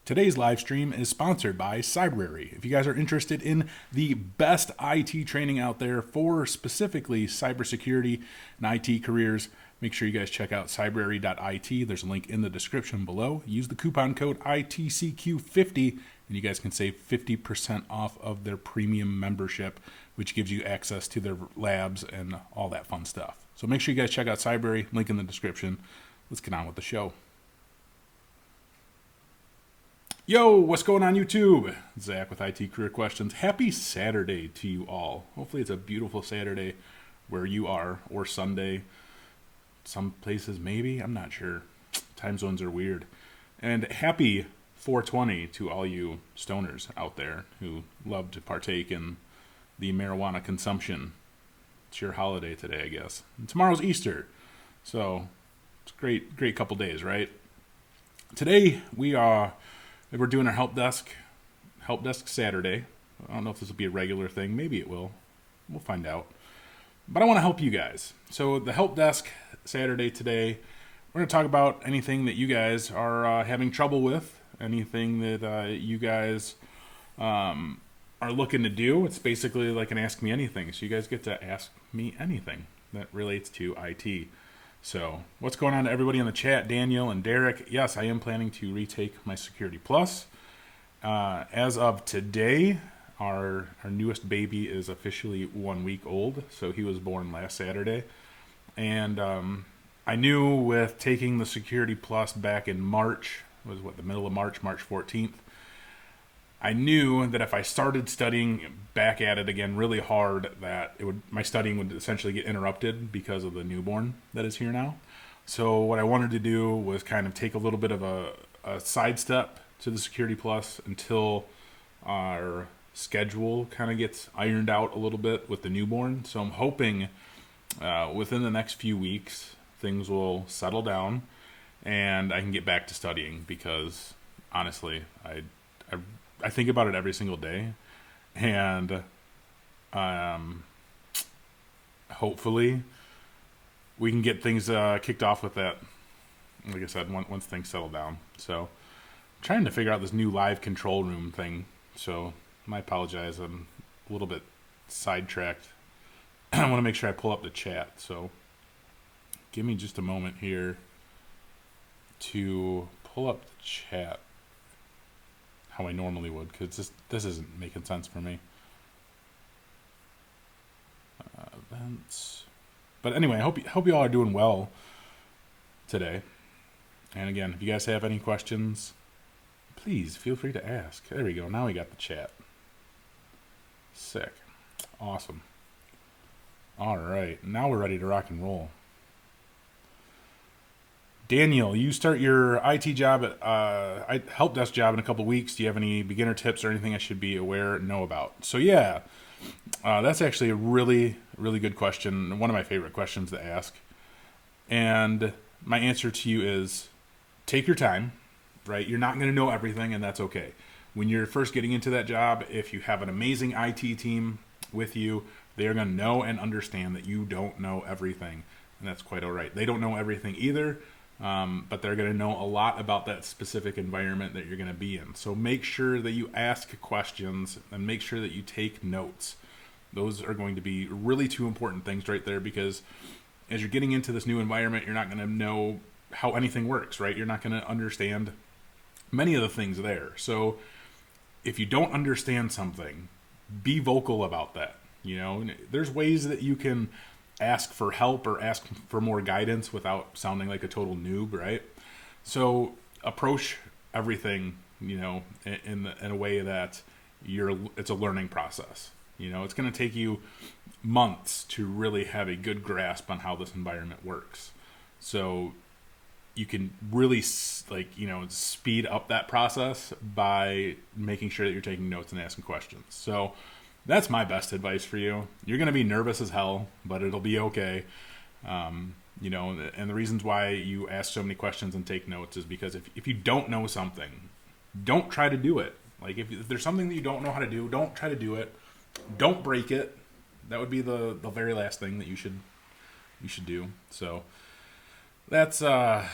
Today's live stream is sponsored by Cybrary. If you guys are interested in the best IT training out there for specifically cybersecurity and IT careers, make sure you guys check out cybrary.it. There's a link in the description below. Use the coupon code ITCQ50 and you guys can save 50% off of their premium membership, which gives you access to their labs and all that fun stuff. So make sure you guys check out Cybrary, link in the description. Let's get on with the show. Yo, what's going on YouTube? Zach with IT Career Questions. Happy Saturday to you all. Hopefully it's a beautiful Saturday where you are, or Sunday. Some places maybe, I'm not sure. Time zones are weird. And happy 420 to all you stoners out there who love to partake in the marijuana consumption. It's your holiday today, I guess. And tomorrow's Easter. So it's a great couple days, right? Today we're doing our help desk Saturday. I don't know if this will be a regular thing. Maybe it will. We'll find out. But I want to help you guys. So the help desk Saturday today, we're going to talk about anything that you guys are having trouble with, anything that you guys are looking to do. It's basically like an Ask Me Anything. So you guys get to ask me anything that relates to IT. So, what's going on to everybody in the chat? Daniel and Derek. Yes, I am planning to retake my Security Plus. As of today, our newest baby is officially 1 week old. So, he was born last Saturday. And I knew with taking the Security Plus back in March, the middle of March 14th, I knew that if I started studying back at it again really hard, that my studying would essentially get interrupted because of the newborn that is here now. So what I wanted to do was kind of take a little bit of a sidestep to the Security Plus until our schedule kind of gets ironed out a little bit with the newborn. So I'm hoping within the next few weeks things will settle down and I can get back to studying, because honestly, I think about it every single day, and hopefully we can get things kicked off with that, like I said, once things settle down. So I'm trying to figure out this new live control room thing, so I apologize, I'm a little bit sidetracked. I want to make sure I pull up the chat, so give me just a moment here to pull up the chat how I normally would, because this isn't making sense for me. Events. But anyway, I hope you all are doing well today. And again, if you guys have any questions, please feel free to ask. There we go. Now we got the chat. Sick. Awesome. All right. Now we're ready to rock and roll. Daniel, you start your IT job at help desk job in a couple weeks. Do you have any beginner tips or anything I should be aware, know about? So yeah, that's actually a really, really good question. One of my favorite questions to ask. And my answer to you is take your time, right? You're not going to know everything, and that's okay. When you're first getting into that job, if you have an amazing IT team with you, they are going to know and understand that you don't know everything. And that's quite all right. They don't know everything either. But they're going to know a lot about that specific environment that you're going to be in. So make sure that you ask questions and make sure that you take notes. Those are going to be really two important things right there, because as you're getting into this new environment, you're not going to know how anything works, right? You're not going to understand many of the things there. So if you don't understand something, be vocal about that. You know, there's ways that you can ask for help or ask for more guidance without sounding like a total noob, right? So approach everything, you know, in a way that it's a learning process. You know, it's going to take you months to really have a good grasp on how this environment works. So you can really speed up that process by making sure that you're taking notes and asking questions. So that's my best advice for you. You're going to be nervous as hell, but it'll be okay. You know, and the reasons why you ask so many questions and take notes is because if you don't know something, don't try to do it. Like if there's something that you don't know how to do, don't try to do it. Don't break it. That would be the very last thing that you should do. So that's my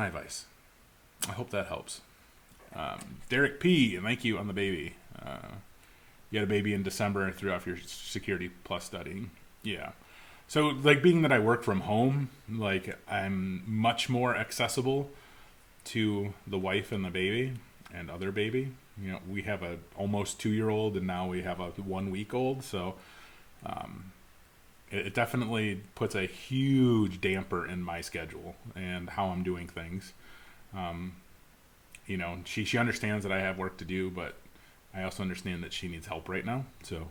advice. I hope that helps. Derek P, thank you on the baby. You had a baby in December and threw off your Security Plus studying. Yeah. So, like, being that I work from home, like, I'm much more accessible to the wife and the baby and other baby. You know, we have a almost 2-year-old and now we have a 1-week-old. So, it definitely puts a huge damper in my schedule and how I'm doing things. You know, she understands that I have work to do, but I also understand that she needs help right now. So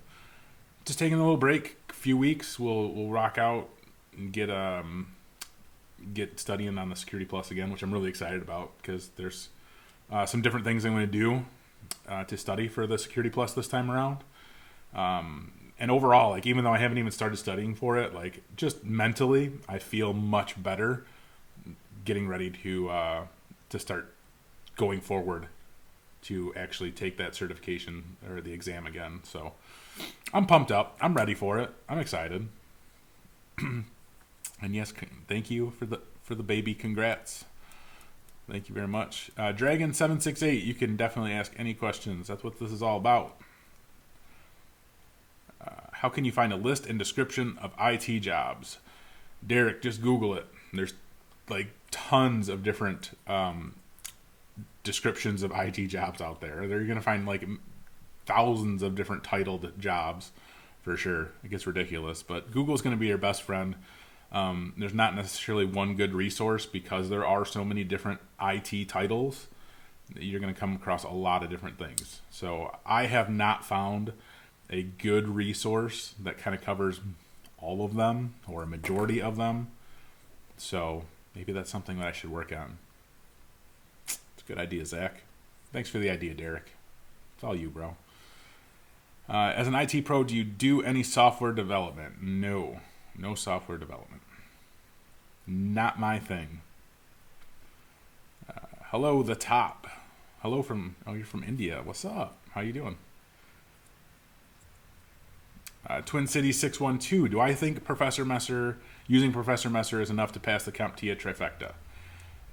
just taking a little break, a few weeks, we'll rock out and get studying on the Security Plus again, which I'm really excited about because there's some different things I'm going to do to study for the Security Plus this time around. And overall, like, even though I haven't even started studying for it, like, just mentally, I feel much better getting ready to start going forward to actually take that certification or the exam again. So I'm pumped up. I'm ready for it. I'm excited. And yes, thank you for the baby. Congrats. Thank you very much. Dragon768, you can definitely ask any questions. That's what this is all about. How can you find a list and description of IT jobs? Derek, just Google it. There's like tons of different descriptions of IT jobs out there. You're going to find like thousands of different titled jobs for sure. It gets ridiculous, but Google's going to be your best friend. There's not necessarily one good resource because there are so many different IT titles. You're going to come across a lot of different things. So I have not found a good resource that kind of covers all of them or a majority of them. So maybe that's something that I should work on. It's a good idea, Zach. Thanks for the idea, Derek. It's all you, bro. As an IT pro, do you do any software development? No software development. Not my thing. Hello, the top. Hello you're from India. What's up? How you doing? Twin City 612. Do I think using Professor Messer is enough to pass the CompTIA trifecta?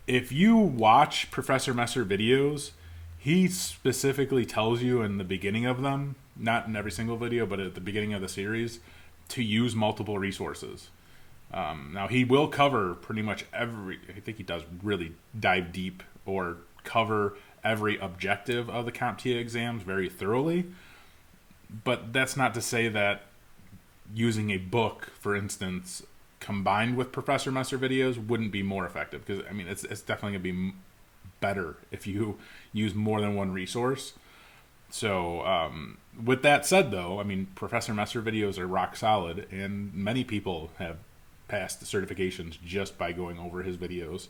If you watch Professor Messer videos, he specifically tells you in the beginning of them, not in every single video, but at the beginning of the series, to use multiple resources. Now, he will cover pretty much I think he does really dive deep or cover every objective of the CompTIA exams very thoroughly. But that's not to say that using a book, for instance, combined with Professor Messer videos wouldn't be more effective. Because, I mean, it's definitely going to be better if you use more than one resource. So, with that said, though, I mean, Professor Messer videos are rock solid, and many people have passed the certifications just by going over his videos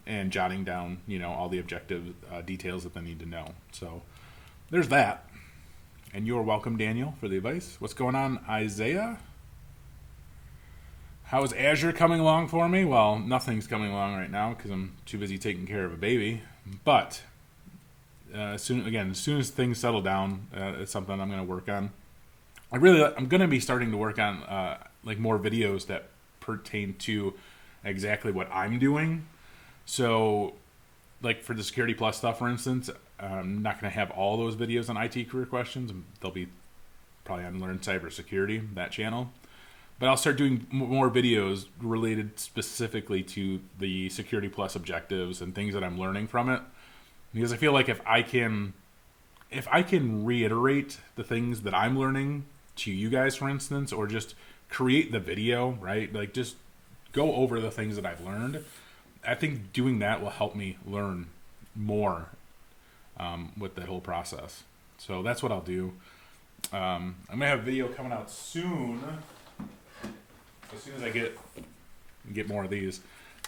and jotting down, all the objective details that they need to know. So, there's that. And you're welcome, Daniel, for the advice. What's going on, Isaiah? How is Azure coming along for me? Well, nothing's coming along right now because I'm too busy taking care of a baby. But as soon as things settle down, it's something I'm going to work on. I'm going to be starting to work on more videos that pertain to exactly what I'm doing. So, like for the Security Plus stuff, for instance, I'm not going to have all those videos on IT career questions. They'll be probably on Learn Cybersecurity, that channel. But I'll start doing more videos related specifically to the Security Plus objectives and things that I'm learning from it. Because I feel like if I can reiterate the things that I'm learning to you guys, for instance, or just create the video, right? Like just go over the things that I've learned. I think doing that will help me learn more with that whole process. So that's what I'll do. I'm going to have a video coming out soon. As soon as I get more of these.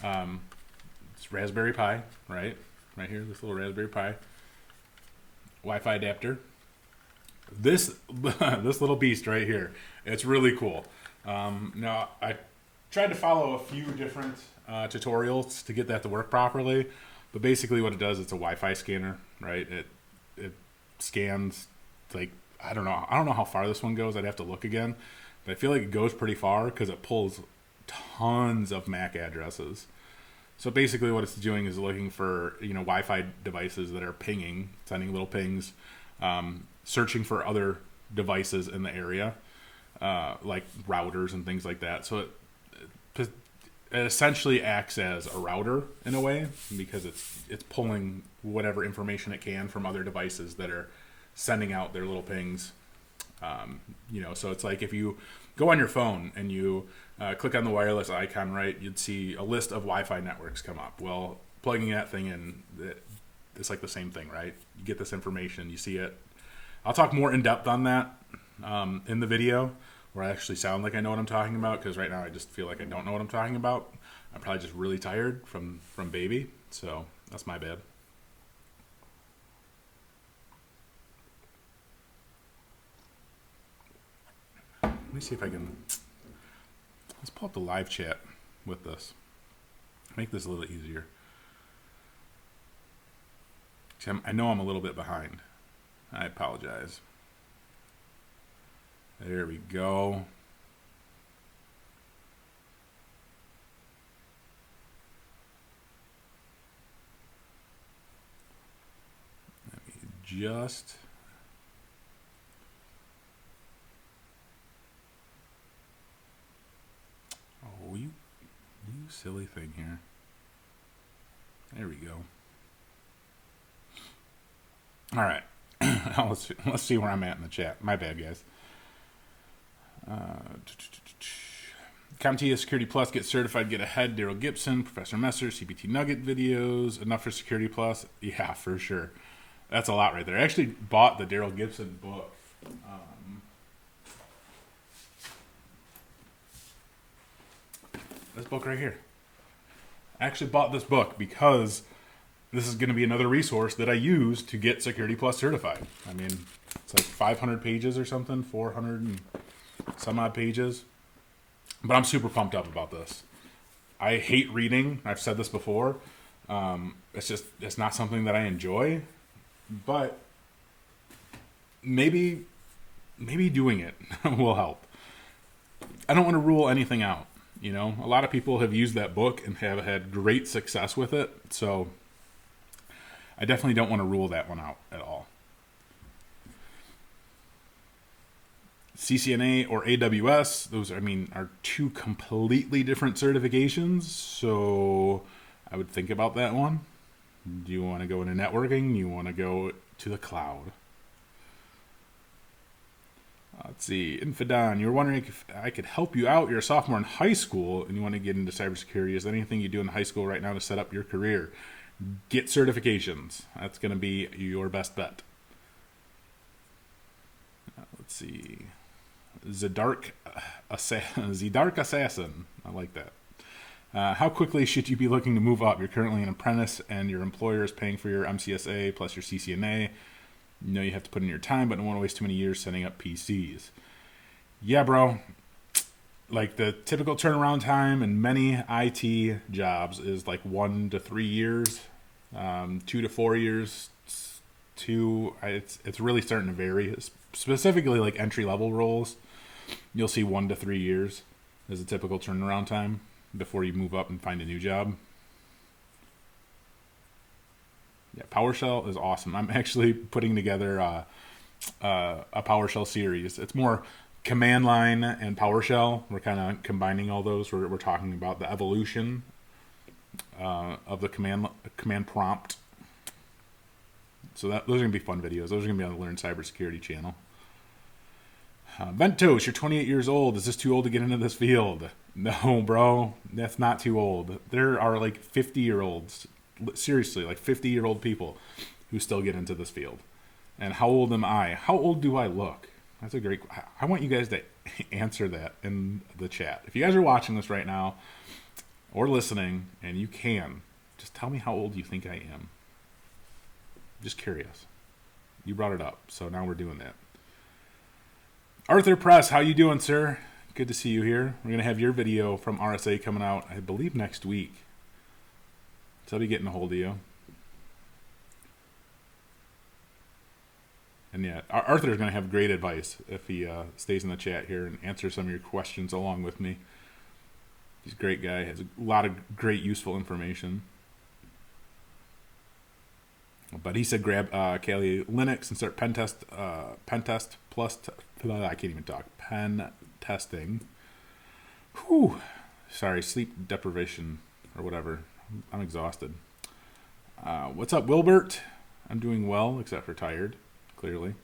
It's Raspberry Pi, right? Right here, this little Raspberry Pi. Wi-Fi adapter. This little beast right here. It's really cool. Now, I tried to follow a few different tutorials to get that to work properly. But basically what it does, it's a Wi-Fi scanner, right? It scans, like, I don't know how far this one goes. I'd have to look again. But I feel like it goes pretty far because it pulls tons of MAC addresses. So basically, what it's doing is looking for Wi-Fi devices that are pinging, sending little pings, searching for other devices in the area, like routers and things like that. So it essentially acts as a router in a way, because it's pulling whatever information it can from other devices that are sending out their little pings. So it's like if you go on your phone and you click on the wireless icon, right, you'd see a list of Wi-Fi networks come up. Well, plugging that thing in, it's like the same thing, right? You get this information, you see it. I'll talk more in depth on that in the video, where I actually sound like I know what I'm talking about, because right now I just feel like I don't know what I'm talking about. I'm probably just really tired from baby, so that's my bad. Let me see if I can... Let's pull up the live chat with this. Make this a little easier. I know I'm a little bit behind. I apologize. There we go. Let me just... Oh, you silly thing here. There we go. All right. let's see where I'm at in the chat. My bad, guys. CompTIA Security Plus, get certified, get ahead. Daryl Gibson, Professor Messer, CPT Nugget videos. Enough for Security Plus? Yeah, for sure. That's a lot right there. I actually bought the Daryl Gibson book. This book right here. I actually bought this book because this is going to be another resource that I use to get Security Plus certified. I mean, it's like 500 pages or something, 400 and some odd pages. But I'm super pumped up about this. I hate reading. I've said this before. It's not something that I enjoy. But maybe doing it will help. I don't want to rule anything out. A lot of people have used that book and have had great success with it. So I definitely don't want to rule that one out at all. CCNA or AWS, those are two completely different certifications. So I would think about that one. Do you want to go into networking? Do you want to go to the cloud? Let's see. Infidon, you're wondering if I could help you out. You're a sophomore in high school and you want to get into cybersecurity. Is there anything you do in high school right now to set up your career? Get certifications. That's going to be your best bet. Let's see. Zedark Assassin. I like that. How quickly should you be looking to move up? You're currently an apprentice and your employer is paying for your MCSA plus your CCNA. You have to put in your time, but don't want to waste too many years setting up PCs. Yeah, bro. Like the typical turnaround time in many IT jobs is like 1 to 3 years, 2 to 4 years. It's really starting to vary. Specifically, like entry level roles, you'll see 1 to 3 years as a typical turnaround time before you move up and find a new job. Yeah, PowerShell is awesome. I'm actually putting together a PowerShell series. It's more command line and PowerShell. We're kind of combining all those. We're talking about the evolution of the command prompt. So those are going to be fun videos. Those are going to be on the Learn Cybersecurity channel. Ventos, you're 28 years old. Is this too old to get into this field? No, bro. That's not too old. There are like 50-year-olds. Seriously, like 50-year-old people who still get into this field. And how old am I? How old do I look? That's a great... I want you guys to answer that in the chat. If you guys are watching this right now or listening, and you can, just tell me how old you think I am. Just curious. You brought it up, so now we're doing that. Arthur Press, how you doing, sir? Good to see you here. We're going to have your video from RSA coming out, I believe, next week. So I'll be getting a hold of you. And yeah, Arthur's going to have great advice if he stays in the chat here and answers some of your questions along with me. He's a great guy. Has a lot of great useful information. But he said grab Kali Linux and start Pentest plus. I can't even talk. Pen testing. Whew. Sorry, sleep deprivation or whatever. I'm exhausted. What's up, Wilbert? I'm doing well, except for tired, clearly.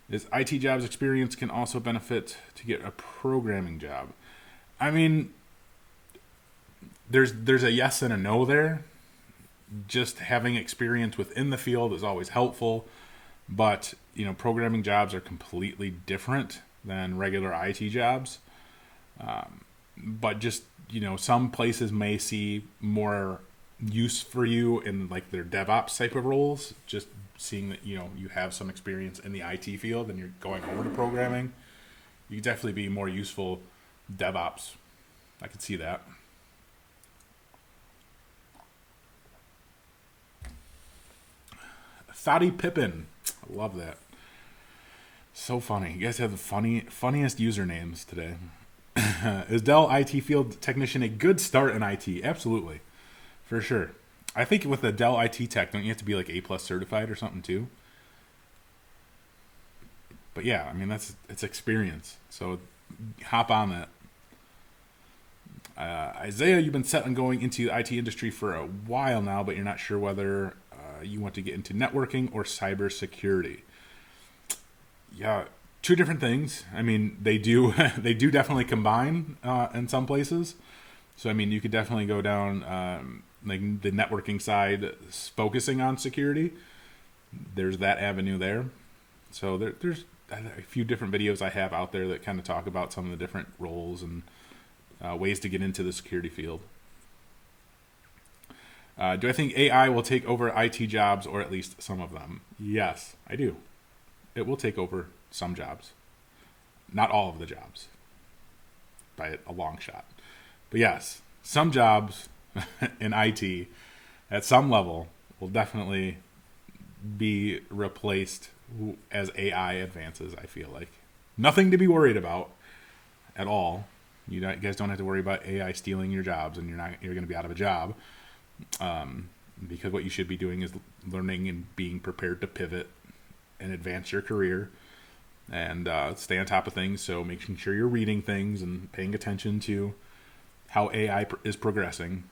Is IT jobs experience can also benefit to get a programming job? I mean, there's a yes and a no there. Just having experience within the field is always helpful, but programming jobs are completely different than regular IT jobs. But just some places may see more use for you in like their DevOps type of roles. Just seeing that you have some experience in the IT field and you're going over to programming, you could definitely be more useful DevOps. I could see that. Thotty Pippin. I love that. So funny. You guys have the funniest usernames today. Is Dell IT field technician a good start in IT? Absolutely. For sure. I think with the Dell IT tech, don't you have to be like A+ certified or something too? But yeah, I mean, it's experience. So hop on that. Isaiah, you've been set on going into the IT industry for a while now, but you're not sure whether you want to get into networking or cybersecurity. Yeah, two different things. I mean, they do definitely combine in some places. So I mean, you could definitely go down like the networking side, focusing on security. There's that avenue there. So there's a few different videos I have out there that kind of talk about some of the different roles and ways to get into the security field. Do I think AI will take over IT jobs, or at least some of them? Yes, I do. It will take over some jobs. Not all of the jobs, by a long shot. But yes, some jobs in IT at some level will definitely be replaced as AI advances, I feel like. Nothing to be worried about at all. You guys don't have to worry about AI stealing your jobs, and you're going to be out of a job. Because what you should be doing is learning and being prepared to pivot and advance your career and stay on top of things. So making sure you're reading things and paying attention to how AI is progressing.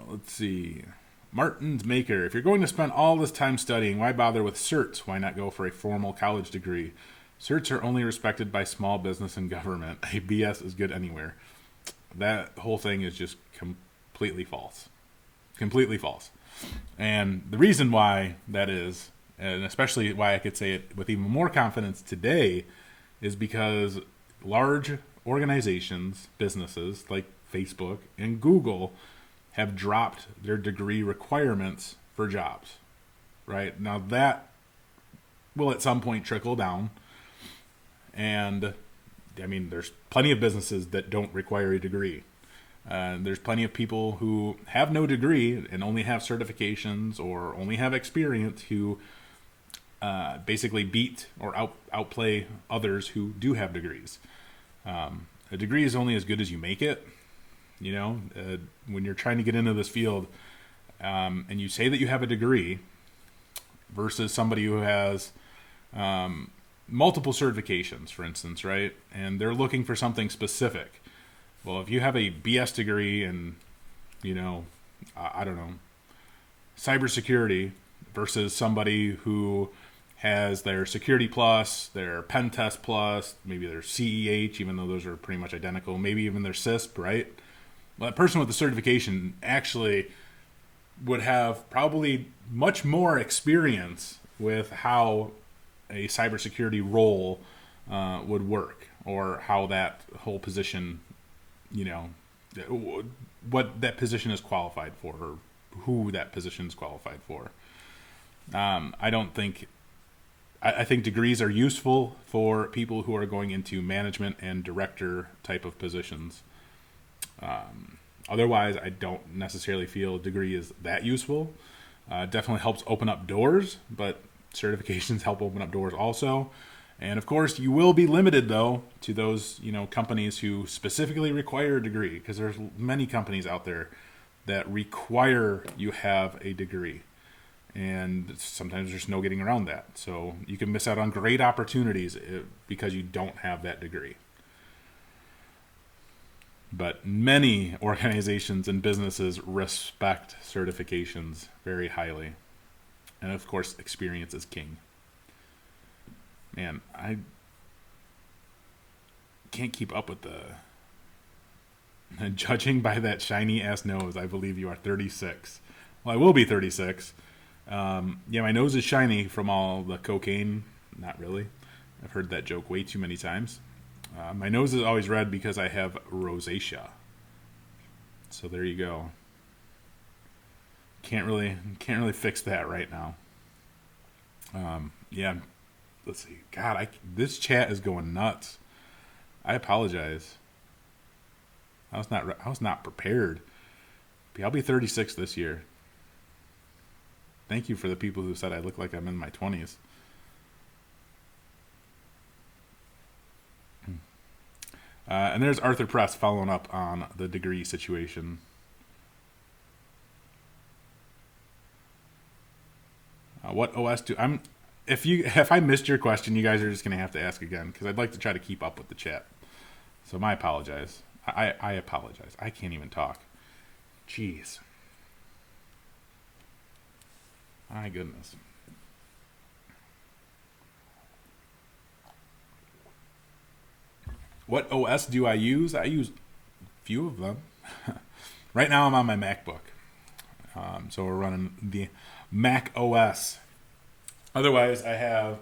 Let's see. Martin's Maker. If you're going to spend all this time studying, why bother with certs? Why not go for a formal college degree? Certs are only respected by small business and government. A BS is good anywhere. That whole thing is just completely false. Completely false. And the reason why that is, and especially why I could say it with even more confidence today, is because large organizations, businesses like Facebook and Google, have dropped their degree requirements for jobs, right? Now that will at some point trickle down. And I mean, there's plenty of businesses that don't require a degree. There's plenty of people who have no degree and only have certifications or only have experience who basically beat or outplay others who do have degrees. A degree is only as good as you make it. When you're trying to get into this field and you say that you have a degree versus somebody who has multiple certifications, for instance, right? And they're looking for something specific. Well, if you have a BS degree in, I don't know, cybersecurity versus somebody who has their Security Plus, their Pen Test Plus, maybe their CEH, even though those are pretty much identical, maybe even their CISP, right? Well, that person with the certification actually would have probably much more experience with how a cybersecurity role would work, or how that whole position, what that position is qualified for, or who that position is qualified for. I think degrees are useful for people who are going into management and director type of positions. Otherwise, I don't necessarily feel a degree is that useful. Definitely helps open up doors, but certifications help open up doors also. And of course, you will be limited though to those, companies who specifically require a degree, because there's many companies out there that require you have a degree. And sometimes there's no getting around that. So you can miss out on great opportunities because you don't have that degree. But many organizations and businesses respect certifications very highly. And of course, experience is king. Man, I can't keep up with judging by that shiny ass nose, I believe you are 36. Well, I will be 36. My nose is shiny from all the cocaine. Not really. I've heard that joke way too many times. My nose is always red because I have rosacea. So there you go. Can't really fix that right now. Let's see. God, this chat is going nuts. I apologize. I was not prepared. I'll be 36 this year. Thank you for the people who said I look like I'm in my 20s. And there's Arthur Press following up on the degree situation. What OS do I'm? If I missed your question, you guys are just gonna have to ask again, because I'd like to try to keep up with the chat. So I apologize. I apologize. I can't even talk. Jeez. My goodness. What OS do I use? I use a few of them. Right now I'm on my MacBook. So we're running the Mac OS. Otherwise, I have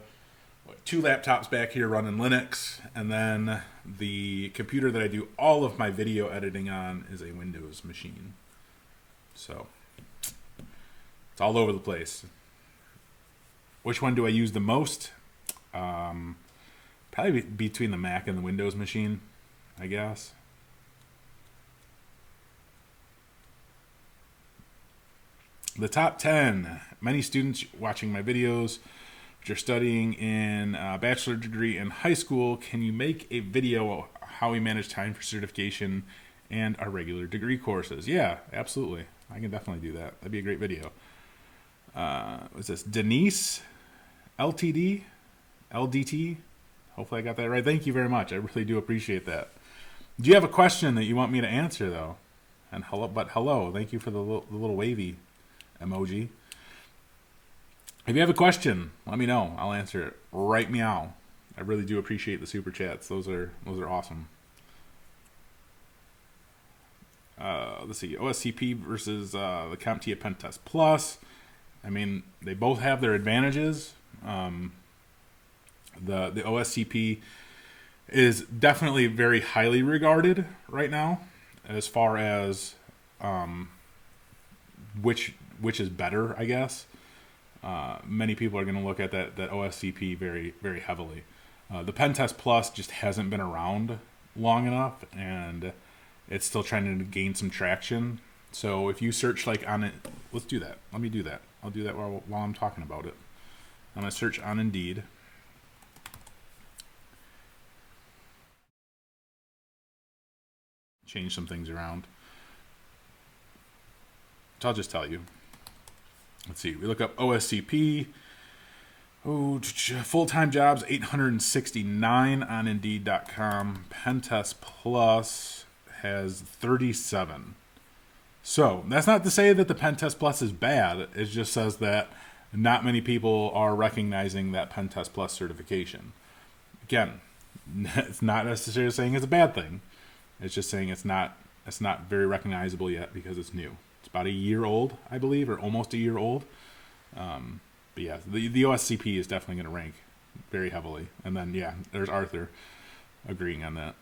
two laptops back here running Linux, and then the computer that I do all of my video editing on is a Windows machine. So it's all over the place. Which one do I use the most? Probably between the Mac and the Windows machine, I guess. The top 10. Many students watching my videos, which are studying in a bachelor degree in high school, can you make a video how we manage time for certification and our regular degree courses? Yeah, absolutely. I can definitely do that. That'd be a great video. What's this? Denise LTD? LDT? Hopefully I got that right. Thank you very much. I really do appreciate that. Do you have a question that you want me to answer, though? And hello. Thank you for the little wavy emoji. If you have a question, let me know. I'll answer it right meow. I really do appreciate the super chats. Those are awesome. Let's see. OSCP versus the CompTIA Pentest Plus. I mean, they both have their advantages. The OSCP is definitely very highly regarded right now as far as which is better, I guess. Many people are going to look at that OSCP very, very heavily. The Pentest Plus just hasn't been around long enough, and it's still trying to gain some traction. So if you search on it, let's do that. Let me do that. I'll do that while I'm talking about it. I'm going to search on Indeed. Change some things around. So I'll just tell you. Let's see. We look up OSCP. Full-time jobs, 869 on Indeed.com. Pentest Plus has 37. So that's not to say that the Pentest Plus is bad. It just says that not many people are recognizing that Pentest Plus certification. Again, it's not necessarily saying it's a bad thing. It's just saying it's not very recognizable yet because it's new. It's about a year old, I believe, or almost a year old. But yeah, the OSCP is definitely going to rank very heavily. And then, yeah, there's Arthur agreeing on that.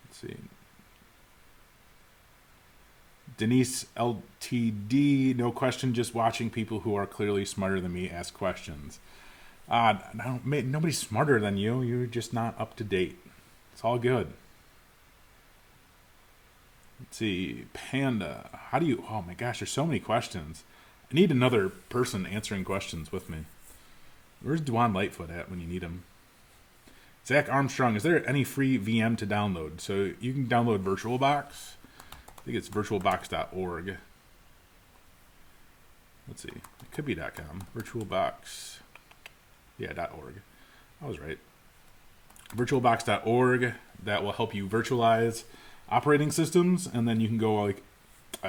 Let's see. Denise LTD, no question, just watching people who are clearly smarter than me ask questions. Nobody's smarter than you. You're just not up to date. It's all good. Let's see. Panda. How do you... Oh my gosh, there's so many questions. I need another person answering questions with me. Where's Dwan Lightfoot at when you need him? Zach Armstrong, is there any free VM to download? So you can download VirtualBox. I think it's virtualbox.org. Let's see. It could be .com. VirtualBox. Yeah, .org. I was right. VirtualBox.org. That will help you virtualize operating systems, and then you can go like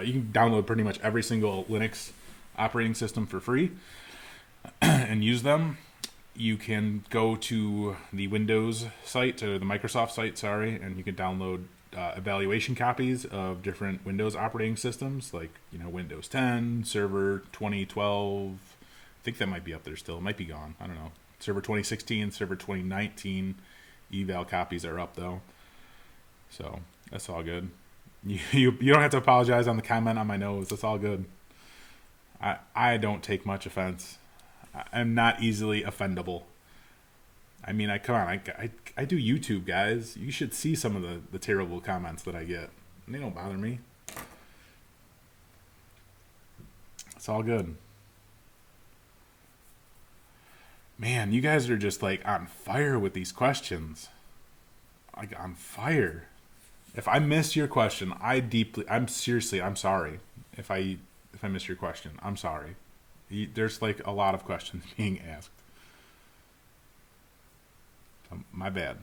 you can download pretty much every single Linux operating system for free and use them. You can go to the Windows site, or the Microsoft site, sorry, and you can download evaluation copies of different Windows operating systems, like Windows 10, Server 2012. I think that might be up there still. It might be gone. I don't know. Server 2016, Server 2019 eval copies are up though. So that's all good. You don't have to apologize on the comment on my nose. That's all good. I don't take much offense. I'm not easily offendable. I mean, I do YouTube, guys. You should see some of the terrible comments that I get. They don't bother me. It's all good. Man, you guys are just like on fire with these questions. Like on fire. If I missed your question, I'm sorry. If I missed your question, I'm sorry. There's like a lot of questions being asked. So, my bad.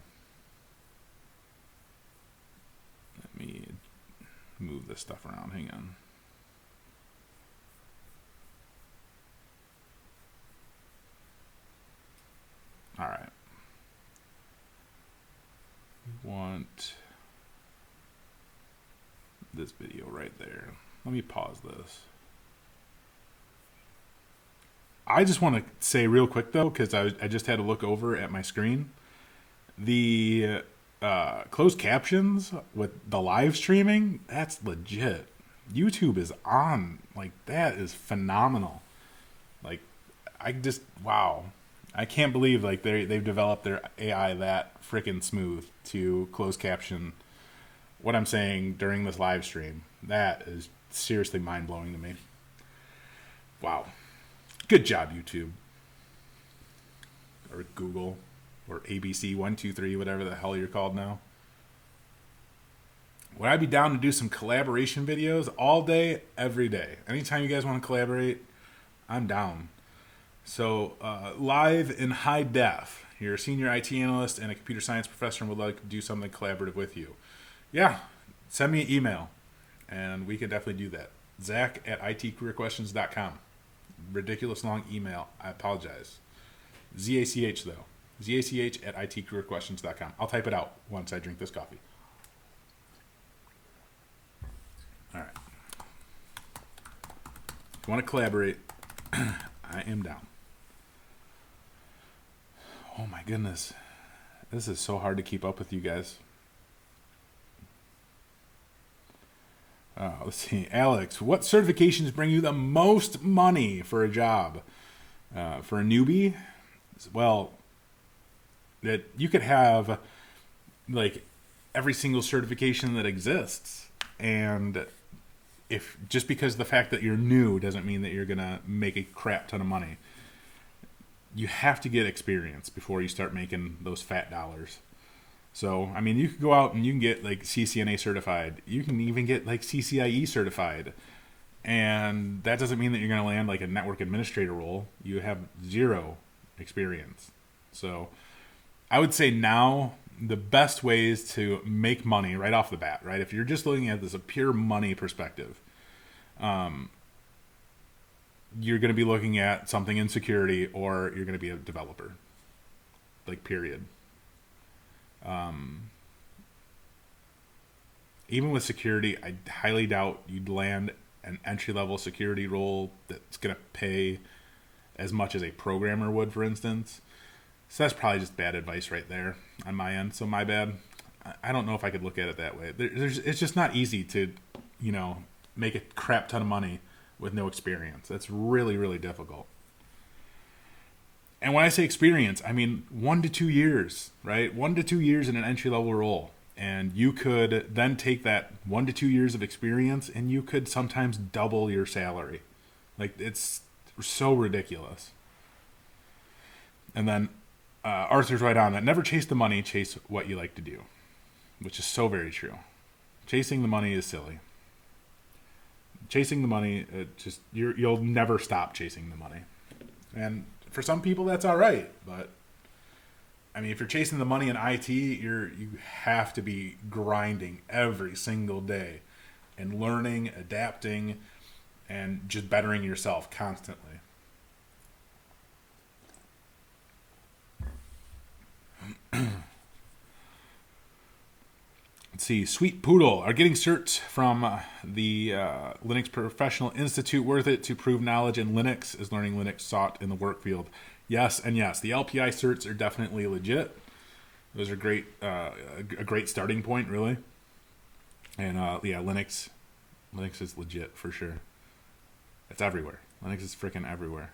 Let me move this stuff around. Hang on. All right. We want this video right there. Let me pause this. I just want to say real quick though, because I just had to look over at my screen. The closed captions with the live streaming, that's legit. YouTube is on. Like, that is phenomenal. Like, wow. I can't believe like they've developed their AI that freaking smooth to close caption what I'm saying during this live stream. That is seriously mind-blowing to me. Wow. Good job, YouTube. Or Google. Or ABC123, whatever the hell you're called now. Would I be down to do some collaboration videos all day, every day? Anytime you guys want to collaborate, I'm down. So, live in high def. You're a senior IT analyst and a computer science professor and would like to do something collaborative with you. Yeah, send me an email, and we can definitely do that. Zach@itcareerquestions.com. Ridiculous long email. I apologize. ZACH, though. ZACH@itcareerquestions.com. I'll type it out once I drink this coffee. All right. If you want to collaborate, I am down. Oh my goodness. This is so hard to keep up with you guys. Let's see. Alex, what certifications bring you the most money for a job? For a newbie? Well, that you could have like every single certification that exists. And if just because the fact that you're new doesn't mean that you're going to make a crap ton of money. You have to get experience before you start making those fat dollars. So, I mean, you could go out and you can get like CCNA certified. You can even get like CCIE certified. And that doesn't mean that you're going to land like a network administrator role. You have zero experience. So, I would say now the best ways to make money right off the bat, right? If you're just looking at this a pure money perspective, you're going to be looking at something in security, or you're going to be a developer. Like, period. Even with security, I highly doubt you'd land an entry-level security role that's going to pay as much as a programmer would, for instance. So that's probably just bad advice right there on my end. So my bad. I don't know if I could look at it that way. It's just not easy to, make a crap ton of money with no experience. That's really, really difficult. And when I say experience, I mean 1 to 2 years, right? 1 to 2 years in an entry-level role. And you could then take that 1 to 2 years of experience and you could sometimes double your salary. Like, it's so ridiculous. And then Arthur's right on that. Never chase the money, chase what you like to do, which is so very true. Chasing the money is silly. Chasing the money, you'll never stop chasing the money. And for some people, that's all right. But I mean, if you're chasing the money in IT, you have to be grinding every single day and learning, adapting, and just bettering yourself constantly. Let's see. Sweet Poodle are getting certs from the Linux Professional Institute worth it to prove knowledge in Linux? Is learning Linux sought in the work field? Yes and yes. The LPI certs are definitely legit. Those are great. A great starting point, really. And yeah, Linux is legit for sure. It's everywhere. Linux is freaking everywhere.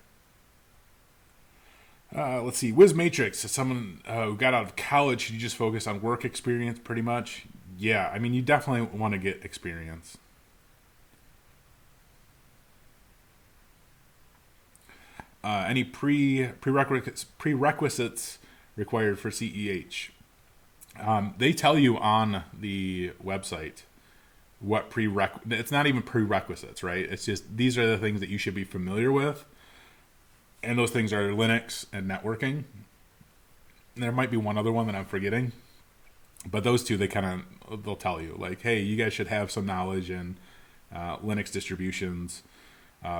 Let's see. Wiz Matrix is someone who got out of college. Should you just focus on work experience pretty much? Yeah, I mean, you definitely want to get experience. Any prerequisites required for CEH? They tell you on the website what it's not even prerequisites, right? It's just these are the things that you should be familiar with. And those things are Linux and networking. And there might be one other one that I'm forgetting. But those two, they'll tell you, like, hey, you guys should have some knowledge in Linux distributions,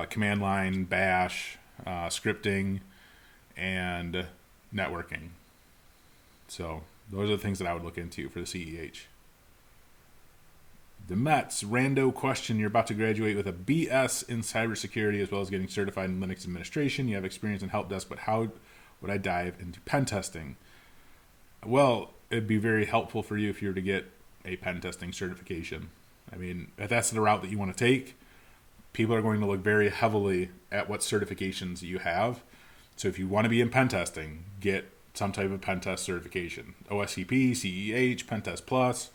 command line, bash, scripting, and networking. So those are the things that I would look into for the CEH. The Mets rando question: you're about to graduate with a BS in cybersecurity as well as getting certified in Linux administration. You have experience in help desk, but how would I dive into pen testing? Well, it'd be very helpful for you if you were to get a pen testing certification. I mean, if that's the route that you want to take, people are going to look very heavily at what certifications you have. So if you want to be in pen testing, get some type of pen test certification. OSCP, CEH, Pentest Plus.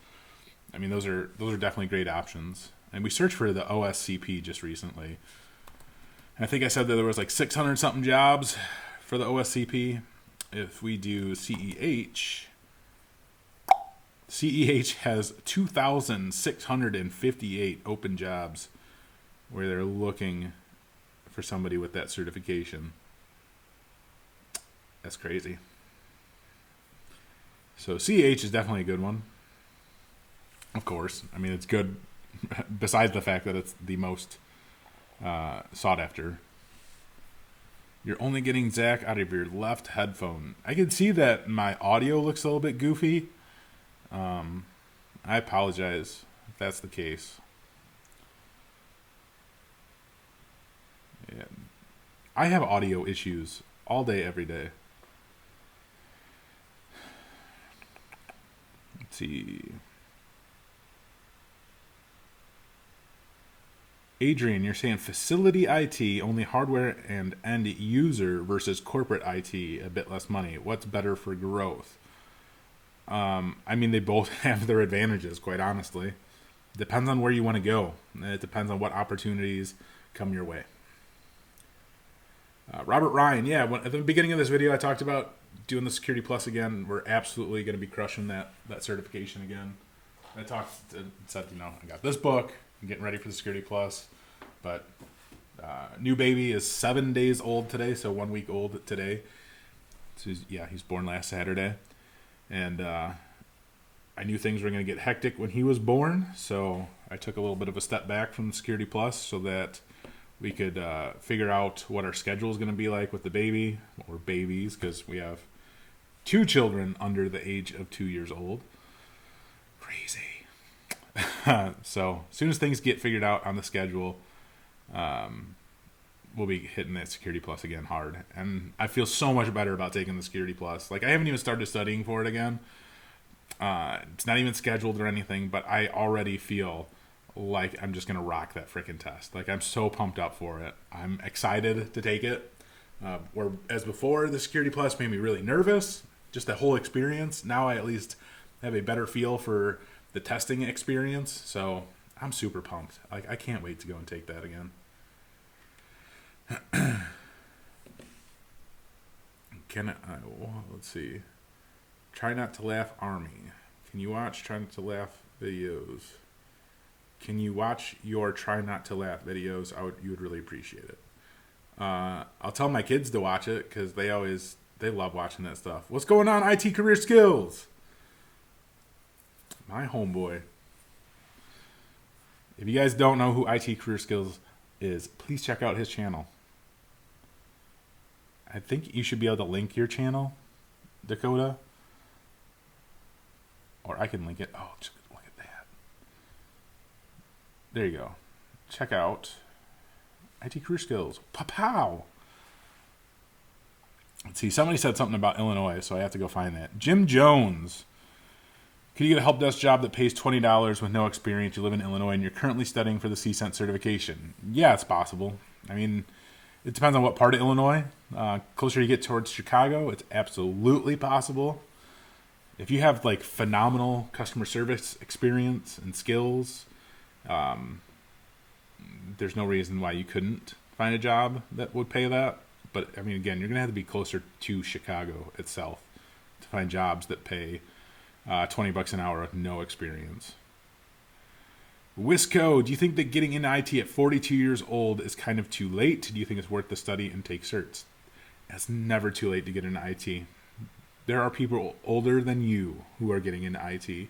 I mean, those are definitely great options. And we searched for the OSCP just recently. And I think I said that there was like 600 something jobs for the OSCP. If we do CEH has 2,658 open jobs where they're looking for somebody with that certification. That's crazy. So CEH is definitely a good one. Of course. I mean, it's good besides the fact that it's the most sought after. You're only getting Zach out of your left headphone. I can see that my audio looks a little bit goofy. I apologize if that's the case. Yeah. I have audio issues all day, every day. Let's see. Adrian, you're saying facility IT, only hardware and end user versus corporate IT, a bit less money. What's better for growth? I mean, they both have their advantages, quite honestly. Depends on where you want to go. It depends on what opportunities come your way. Robert Ryan, yeah, at the beginning of this video, I talked about doing the Security Plus again. We're absolutely going to be crushing that certification again. I said, I got this book. I'm getting ready for the Security Plus. But new baby is 7 days old today, so 1 week old today. So he's born last Saturday. And I knew things were going to get hectic when he was born, so I took a little bit of a step back from the Security Plus so that we could figure out what our schedule is going to be like with the baby, or babies, because we have 2 children under the age of 2 years old. Crazy. So as soon as things get figured out on the schedule, we'll be hitting that Security Plus again hard. And I feel so much better about taking the Security Plus. Like, I haven't even started studying for it again. It's not even scheduled or anything, but I already feel like I'm just going to rock that freaking test. Like, I'm so pumped up for it. I'm excited to take it. Whereas before, the Security Plus made me really nervous. Just that whole experience. Now I at least have a better feel for the testing experience. So I'm super pumped. Like, I can't wait to go and take that again. Let's see. Try Not to Laugh Army. Can you watch Try Not to Laugh videos? Can you watch your Try Not to Laugh videos? You would really appreciate it. I'll tell my kids to watch it because they love watching that stuff. What's going on, IT Career Skills? My homeboy. If you guys don't know who IT Career Skills is, please check out his channel. I think you should be able to link your channel, Dakota. Or I can link it. Oh, just look at that. There you go. Check out IT Career Skills. Pow! Let's see. Somebody said something about Illinois, so I have to go find that. Jim Jones. Can you get a help desk job that pays $20 with no experience? You live in Illinois and you're currently studying for the CCENT certification. Yeah, it's possible. I mean, it depends on what part of Illinois. Closer you get towards Chicago, it's absolutely possible. If you have like phenomenal customer service experience and skills, there's no reason why you couldn't find a job that would pay that. But I mean, again, you're going to have to be closer to Chicago itself to find jobs that pay $20 an hour with no experience. Wisco, do you think that getting into IT at 42 years old is kind of too late? Do you think it's worth the study and take certs? It's never too late to get into IT. There are people older than you who are getting into IT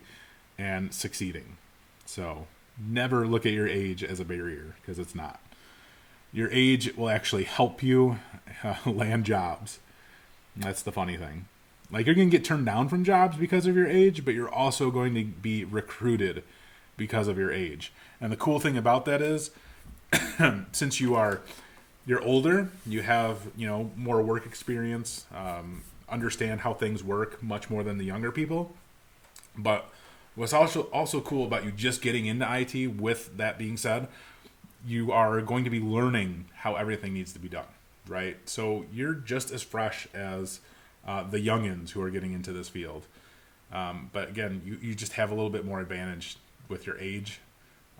and succeeding. So never look at your age as a barrier, because it's not. Your age will actually help you land jobs. That's the funny thing. Like, you're going to get turned down from jobs because of your age, but you're also going to be recruited because of your age. And the cool thing about that is, since you're older, you have, more work experience, understand how things work much more than the younger people. But what's also cool about you just getting into IT, with that being said, you are going to be learning how everything needs to be done, right? So you're just as fresh as the youngins who are getting into this field. But again, you just have a little bit more advantage with your age.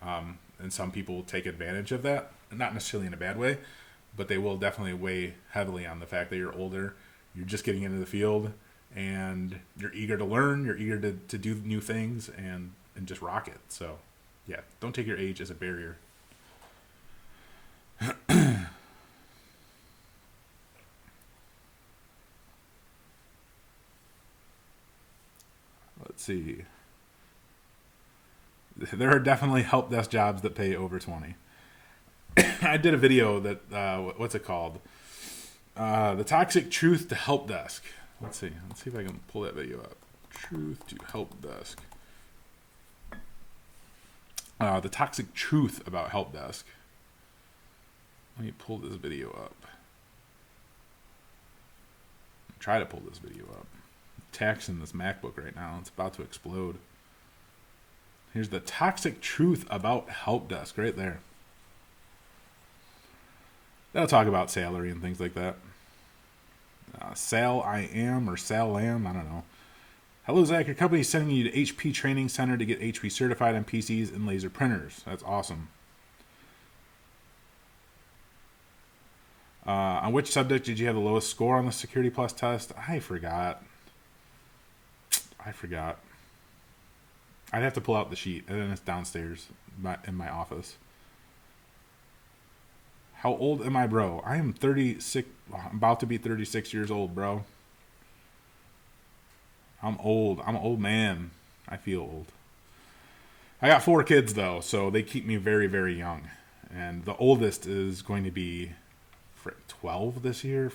And some people take advantage of that, not necessarily in a bad way, but they will definitely weigh heavily on the fact that you're older, you're just getting into the field, and you're eager to learn, you're eager to do new things and just rock it. So yeah, don't take your age as a barrier. Let's see. There are definitely help desk jobs that pay over 20. I did a video that, what's it called? The Toxic Truth to Help Desk. Let's see if I can pull that video up. Truth to Help Desk. The Toxic Truth about Help Desk. Let me pull this video up. Try to pull this video up. I'm taxing this MacBook right now. It's about to explode. Here's the Toxic Truth about Help Desk right there. That'll talk about salary and things like that. Sal I am or Sal Lam, I don't know. Hello, Zach. Your company is sending you to HP Training Center to get HP certified on PCs and laser printers. That's awesome. On which subject did you have the lowest score on the Security Plus test? I forgot. I'd have to pull out the sheet, and then it's downstairs in my office. How old am I, bro? I am 36. I'm about to be 36 years old, bro. I'm old. I'm an old man. I feel old. I got 4 kids, though, so they keep me very, very young. And the oldest is going to be 12 this year.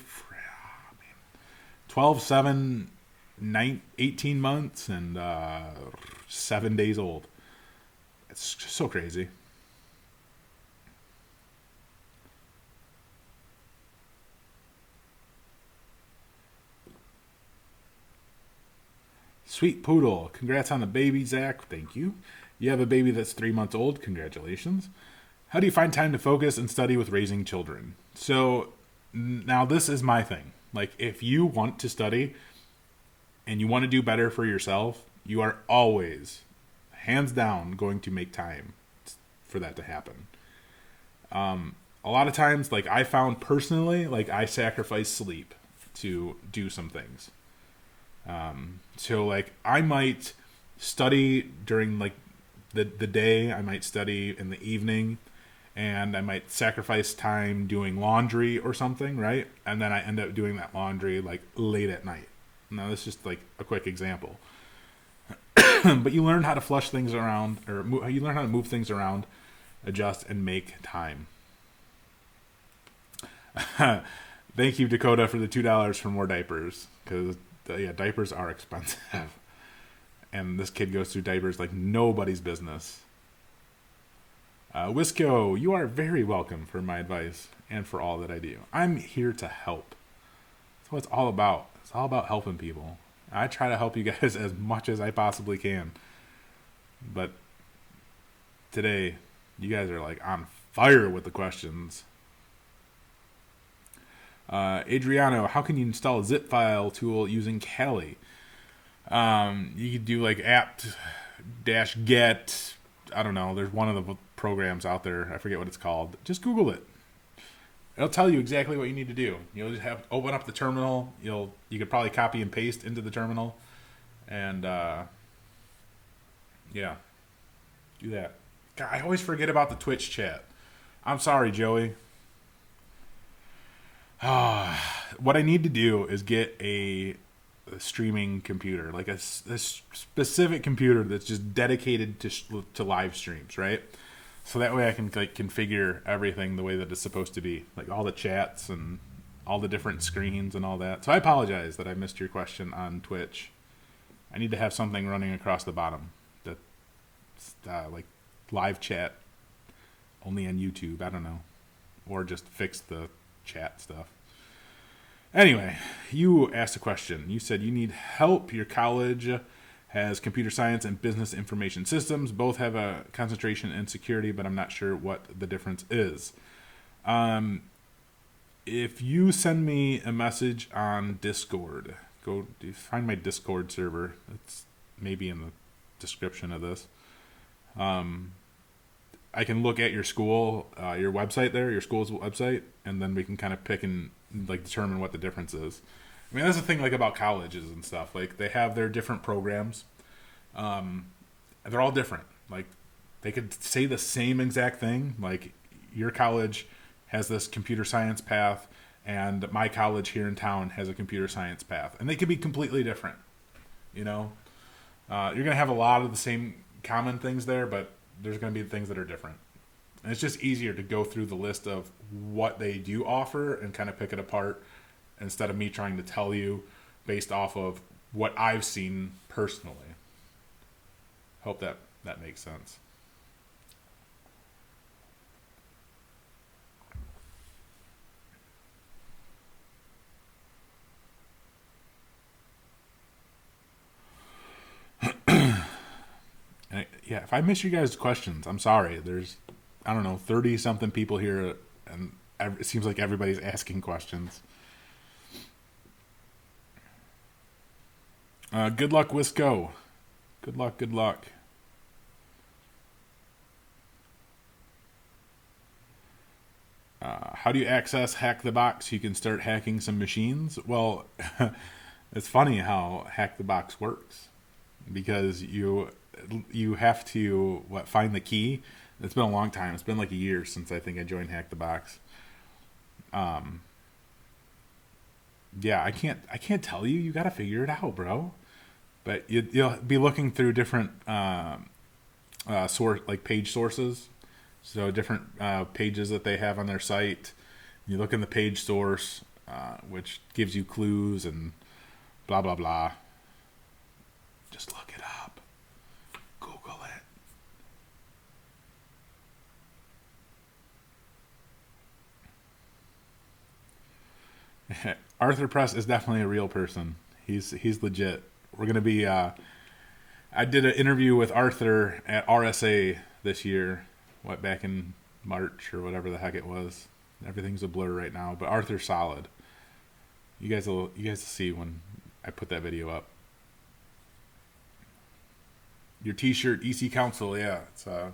12, 7, 18 months, and 7 days old. It's just so crazy. Sweet Poodle. Congrats on the baby, Zach. Thank you. You have a baby that's 3 months old. Congratulations. How do you find time to focus and study with raising children? So now this is my thing. Like, if you want to study and you want to do better for yourself, You are always, hands down, going to make time for that to happen. A lot of times, like I found personally, like I sacrifice sleep to do some things. So like I might study during like the day. I might study in the evening, and I might sacrifice time doing laundry or something, right? And then I end up doing that laundry like late at night. Now this is just like a quick example. But you learn how to flush things around, or you learn how to move things around, adjust, and make time. Thank you, Dakota, for the $2 for more diapers, because diapers are expensive, and this kid goes through diapers like nobody's business. Wisco, you are very welcome for my advice and for all that I do. I'm here to help. That's what it's all about. It's all about helping people. I try to help you guys as much as I possibly can. But today, you guys are like on fire with the questions. Adriano, how can you install a zip file tool using Kali? You could do like apt-get, I don't know, there's one of the programs out there, I forget what it's called. Just Google it. It'll tell you exactly what you need to do. You'll just have open up the terminal. You could probably copy and paste into the terminal, and yeah, do that. God, I always forget about the Twitch chat. I'm sorry, Joey. What I need to do is get a streaming computer, like a specific computer that's just dedicated to live streams, right? So that way I can like configure everything the way that it's supposed to be, like all the chats and all the different screens and all that. So I apologize that I missed your question on Twitch. I need to have something running across the bottom that's like live chat only on YouTube. I don't know, or just fix the chat stuff. Anyway, you asked a question. You said you need help. Your college has computer science and business information systems. Both have a concentration in security, but I'm not sure what the difference is. If you send me a message on Discord, go find my Discord server. It's maybe in the description of this. I can look at your school, your website there, your school's website, and then we can kind of pick and like determine what the difference is. I mean, that's the thing like about colleges and stuff. Like they have their different programs. They're all different. Like they could say the same exact thing. Like your college has this computer science path, and my college here in town has a computer science path, and they could be completely different. You know, you're gonna have a lot of the same common things there, but there's gonna be things that are different. And it's just easier to go through the list of what they do offer and kind of pick it apart instead of me trying to tell you based off of what I've seen personally. Hope that makes sense. Yeah, if I miss you guys' questions, I'm sorry. There's, I don't know, 30-something people here, and it seems like everybody's asking questions. Good luck, Wisco. Good luck, good luck. How do you access Hack the Box so you can start hacking some machines? Well, it's funny how Hack the Box works, because you have to find the key. It's been a long time. It's been like a year since I think I joined Hack the Box. Yeah, I can't tell you. You got to figure it out, bro. But you'll be looking through different page sources. So different pages that they have on their site. You look in the page source, which gives you clues and blah blah blah. Just look it up. Google it. Arthur Press is definitely a real person. He's legit. We're gonna be. I did an interview with Arthur at RSA this year. Back in March or whatever the heck it was. Everything's a blur right now, but Arthur's solid. You guys will see when I put that video up. Your T-shirt, EC Council, yeah, it's a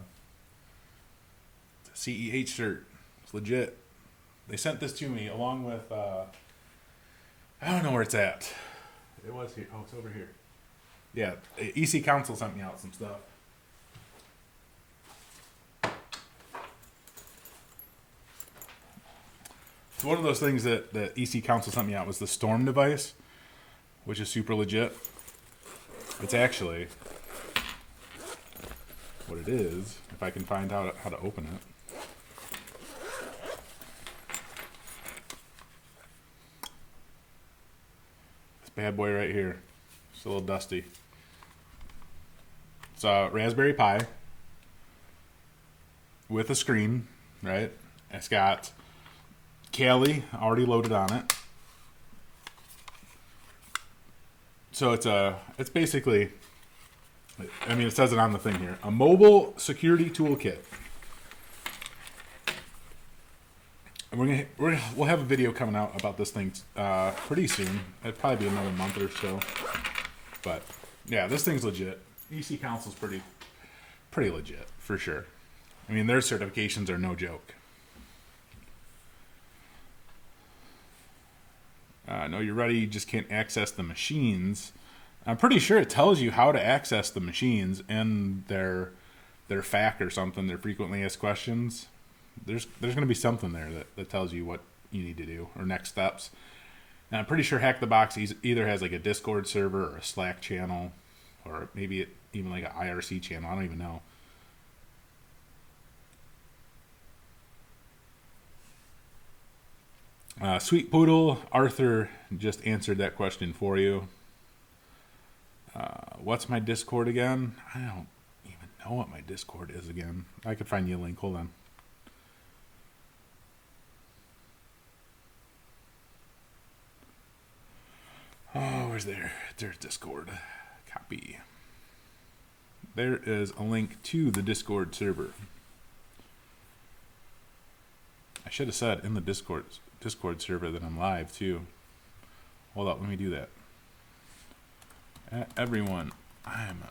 CEH shirt. It's legit. They sent this to me along with I don't know where it's at. It was here. Oh, it's over here. Yeah, EC Council sent me out some stuff. It's one of those things that the EC Council sent me out was the Storm device, which is super legit. It's actually what it is, if I can find out how to open it. This bad boy right here. It's a little dusty. It's a Raspberry Pi with a screen, right? It's got Kali already loaded on it. So it's basically, I mean, it says it on the thing here, a mobile security toolkit. And we'll have a video coming out about this thing pretty soon. It'll probably be another month or so. But yeah, this thing's legit. EC Council's pretty legit for sure. I mean, their certifications are no joke. No, you're ready. You just can't access the machines. I'm pretty sure it tells you how to access the machines in their FAQ or something. Their frequently asked questions. There's going to be something there that tells you what you need to do or next steps. And I'm pretty sure Hack the Box either has like a Discord server or a Slack channel, or maybe even like an IRC channel. I don't even know. Sweet Poodle, Arthur just answered that question for you. What's my Discord again? I don't even know what my Discord is again. I could find you a link. Hold on. Oh, where's there? There's Discord. Copy. There is a link to the Discord server. I should have said in the Discord server that I'm live too. Hold up, let me do that. Everyone, I'm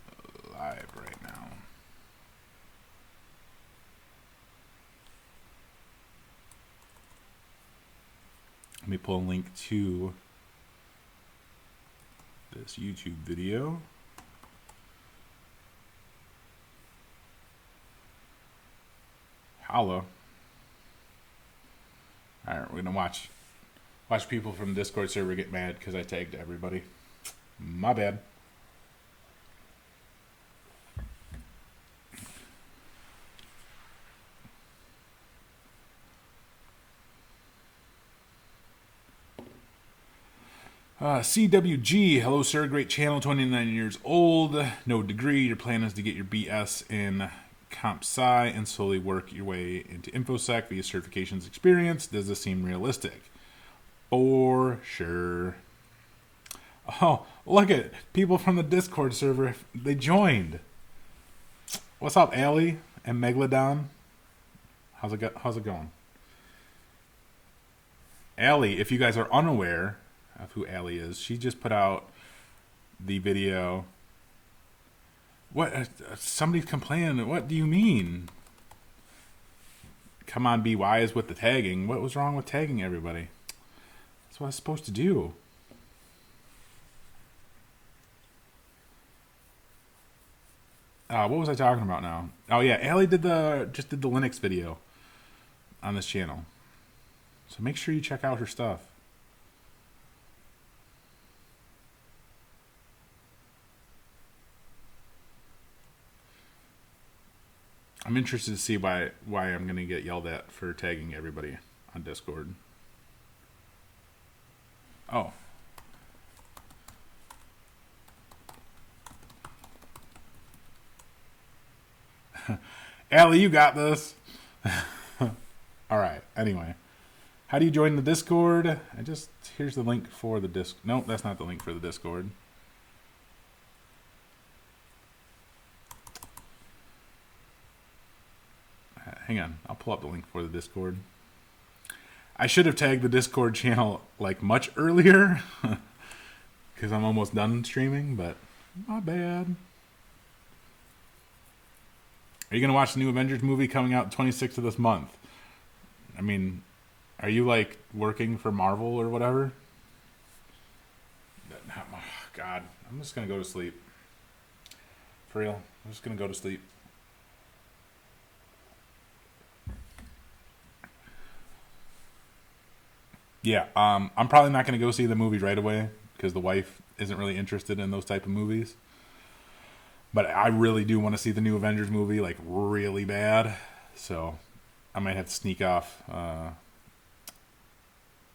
live right now. Let me pull a link to this YouTube video. Holla. Alright, we're gonna watch people from the Discord server get mad because I tagged everybody. My bad. CWG, hello sir, great channel, 29 years old, no degree, your plan is to get your BS in Comp Sci and slowly work your way into InfoSec via certifications experience. Does this seem realistic? For sure. Oh, look at people from the Discord server. They joined. What's up, Allie and Megalodon? How's it going? Allie, if you guys are unaware of who Allie is, she just put out the video. What? Somebody's complaining. What do you mean? Come on, be wise with the tagging. What was wrong with tagging everybody? That's what I was supposed to do. What was I talking about now? Oh yeah, Allie just did the Linux video on this channel. So make sure you check out her stuff. I'm interested to see why I'm going to get yelled at for tagging everybody on Discord. Oh. Allie, you got this. All right. Anyway, how do you join the Discord? Here's the link for the Discord. Nope, that's not the link for the Discord. Hang on, I'll pull up the link for the Discord. I should have tagged the Discord channel like much earlier because I'm almost done streaming, but my bad. Are you gonna watch the new Avengers movie coming out 26th of this month? I mean, are you like working for Marvel or whatever? Oh, God, I'm just gonna go to sleep. For real, I'm just gonna go to sleep. Yeah, I'm probably not gonna go see the movie right away because the wife isn't really interested in those type of movies. But I really do want to see the new Avengers movie, like really bad. So I might have to sneak off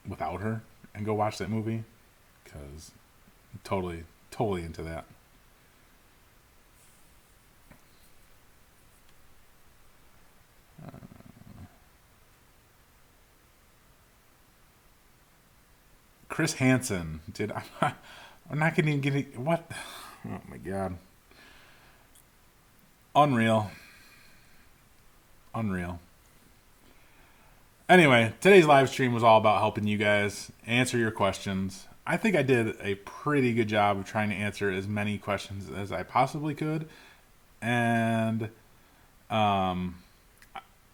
without her and go watch that movie because I'm totally into that. Chris Hansen, dude, I'm not gonna even get it. What? Oh my god, unreal, unreal. Anyway, today's live stream was all about helping you guys answer your questions. I think I did a pretty good job of trying to answer as many questions as I possibly could. And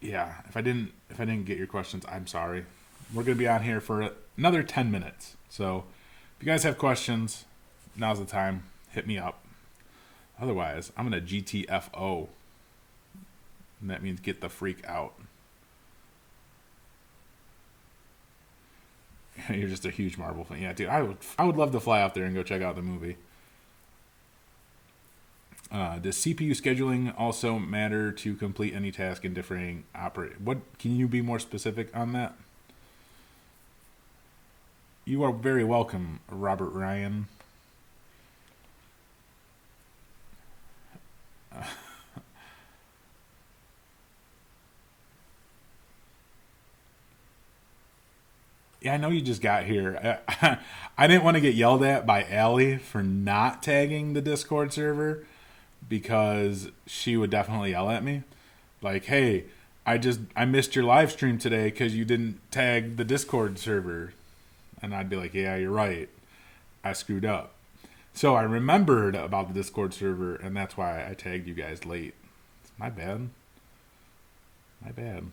yeah, if I didn't get your questions, I'm sorry. We're going to be on here for another 10 minutes. So, if you guys have questions, now's the time. Hit me up. Otherwise, I'm going to GTFO. And that means get the freak out. You're just a huge Marvel fan. Yeah, dude, I would love to fly out there and go check out the movie. Does CPU scheduling also matter to complete any task in differing operate? What can you be more specific on that? You are very welcome, Robert Ryan. Yeah, I know you just got here. I didn't want to get yelled at by Allie for not tagging the Discord server because she would definitely yell at me. Like, hey, I missed your live stream today because you didn't tag the Discord server. And I'd be like, yeah, you're right. I screwed up. So I remembered about the Discord server, and that's why I tagged you guys late. My bad. My bad.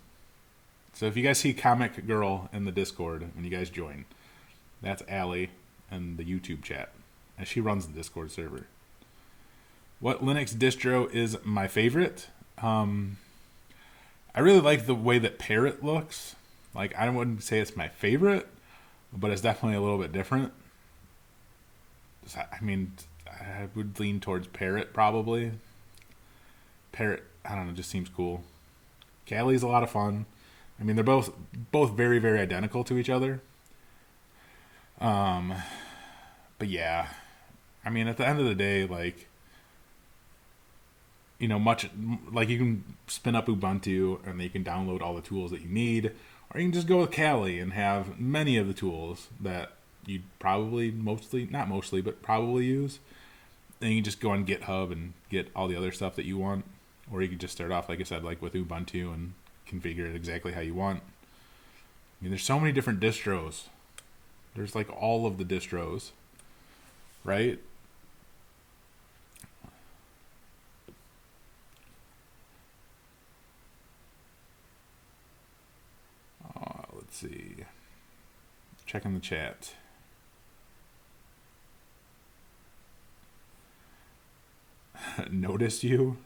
So if you guys see Comic Girl in the Discord when you guys join, that's Allie in the YouTube chat. And she runs the Discord server. What Linux distro is my favorite? I really like the way that Parrot looks. Like, I wouldn't say it's my favorite, but it's definitely a little bit different. I mean, I would lean towards Parrot probably. Parrot, I don't know, just seems cool. Kali's a lot of fun. I mean, they're both very, very identical to each other. But yeah, I mean, at the end of the day, like, you know, much like you can spin up Ubuntu and you can download all the tools that you need, or you can just go with Kali and have many of the tools that you probably not mostly, but probably use. And you can just go on GitHub and get all the other stuff that you want, or you can just start off, like I said, like with Ubuntu and configure it exactly how you want. I mean, there's so many different distros. There's like all of the distros, right? Let's see. Checking the chat. Noticed you?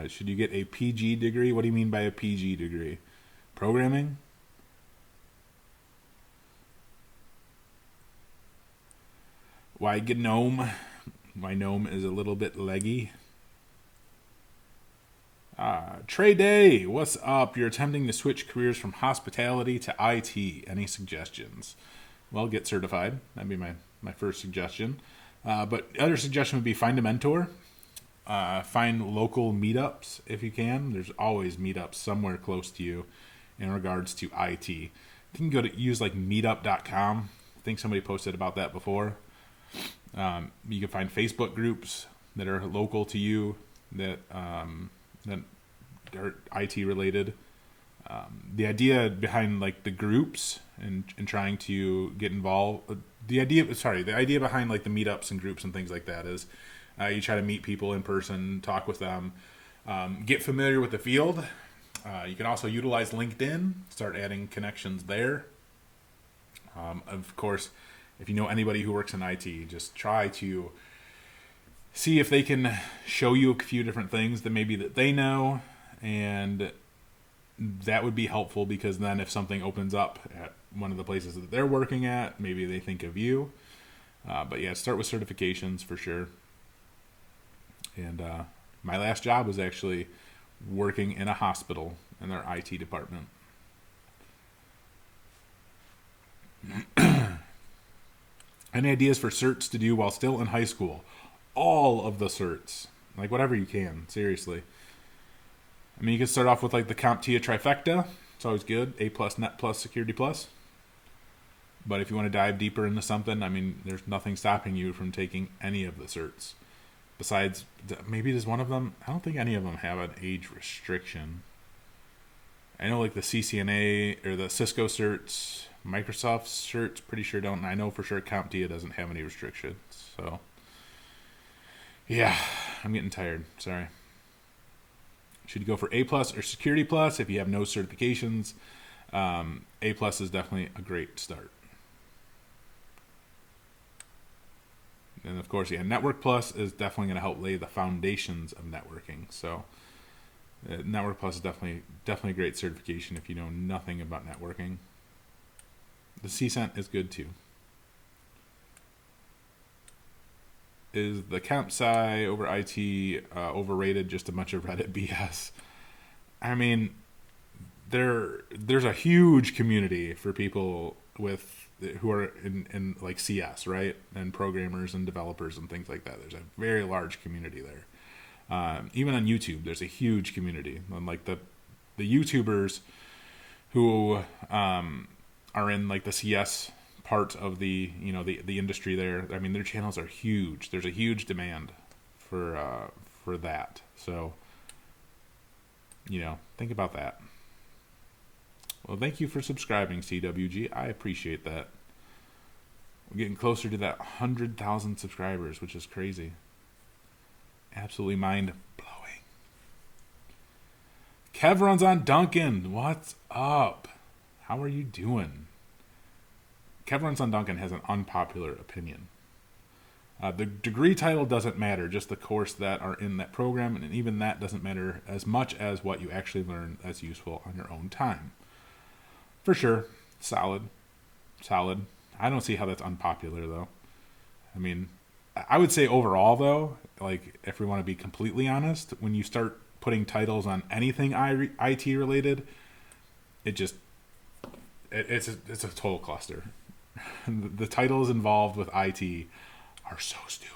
Should you get a PG degree? What do you mean by a PG degree? Programming? Why GNOME? My gnome is a little bit leggy. Trey Day, what's up? You're attempting to switch careers from hospitality to IT. Any suggestions? Well, get certified. That'd be my first suggestion. But the other suggestion would be find a mentor. Find local meetups if you can. There's always meetups somewhere close to you in regards to IT. You can go to use like meetup.com. I think somebody posted about that before. You can find Facebook groups that are local to you that that are IT related. The idea behind like the groups and trying to get involved, the idea behind like the meetups and groups and things like that is you try to meet people in person, talk with them, Get familiar with the field. You can also utilize LinkedIn, start adding connections there. Of course, if you know anybody who works in IT, just try to see if they can show you a few different things that maybe that they know, and that would be helpful, because then if something opens up at one of the places that they're working at, maybe they think of you. But yeah, start with certifications for sure. And my last job was actually working in a hospital in their IT department. Any ideas for certs to do while still in high school? All of the certs. Like, whatever you can, seriously. I mean, you can start off with like the CompTIA trifecta. It's always good. A+, Net+, Security+. But if you want to dive deeper into something, I mean, there's nothing stopping you from taking any of the certs. Besides, maybe there's one of them. I don't think any of them have an age restriction. I know like the CCNA or the Cisco certs, Microsoft certs, pretty sure don't. And I know for sure CompTIA doesn't have any restrictions. So, yeah, I'm getting tired. Sorry. Should you go for A+ or Security+? If you have no certifications, A+ is definitely a great start. And of course, yeah, Network Plus is definitely going to help lay the foundations of networking. So, Network Plus is definitely a great certification if you know nothing about networking. The CCENT is good too. Is the CompSci over IT overrated? Just a bunch of Reddit BS. I mean, there's a huge community for people who are in like CS, right? And programmers and developers and things like that. There's a very large community there. Even on YouTube, there's a huge community. And like the YouTubers who are in like the CS part of the industry there. I mean, their channels are huge. There's a huge demand for that. So, think about that. Well, thank you for subscribing, CWG. I appreciate that. We're getting closer to that 100,000 subscribers, which is crazy. Absolutely mind-blowing. Kev runs on Duncan. What's up? How are you doing? Kev runs on Duncan has an unpopular opinion. The degree title doesn't matter, just the course that are in that program, and even that doesn't matter as much as what you actually learn that's useful on your own time. For sure. Solid. I don't see how that's unpopular, though. I mean, I would say overall, though, like, if we want to be completely honest, when you start putting titles on anything IT related, it's a total cluster. The titles involved with IT are so stupid.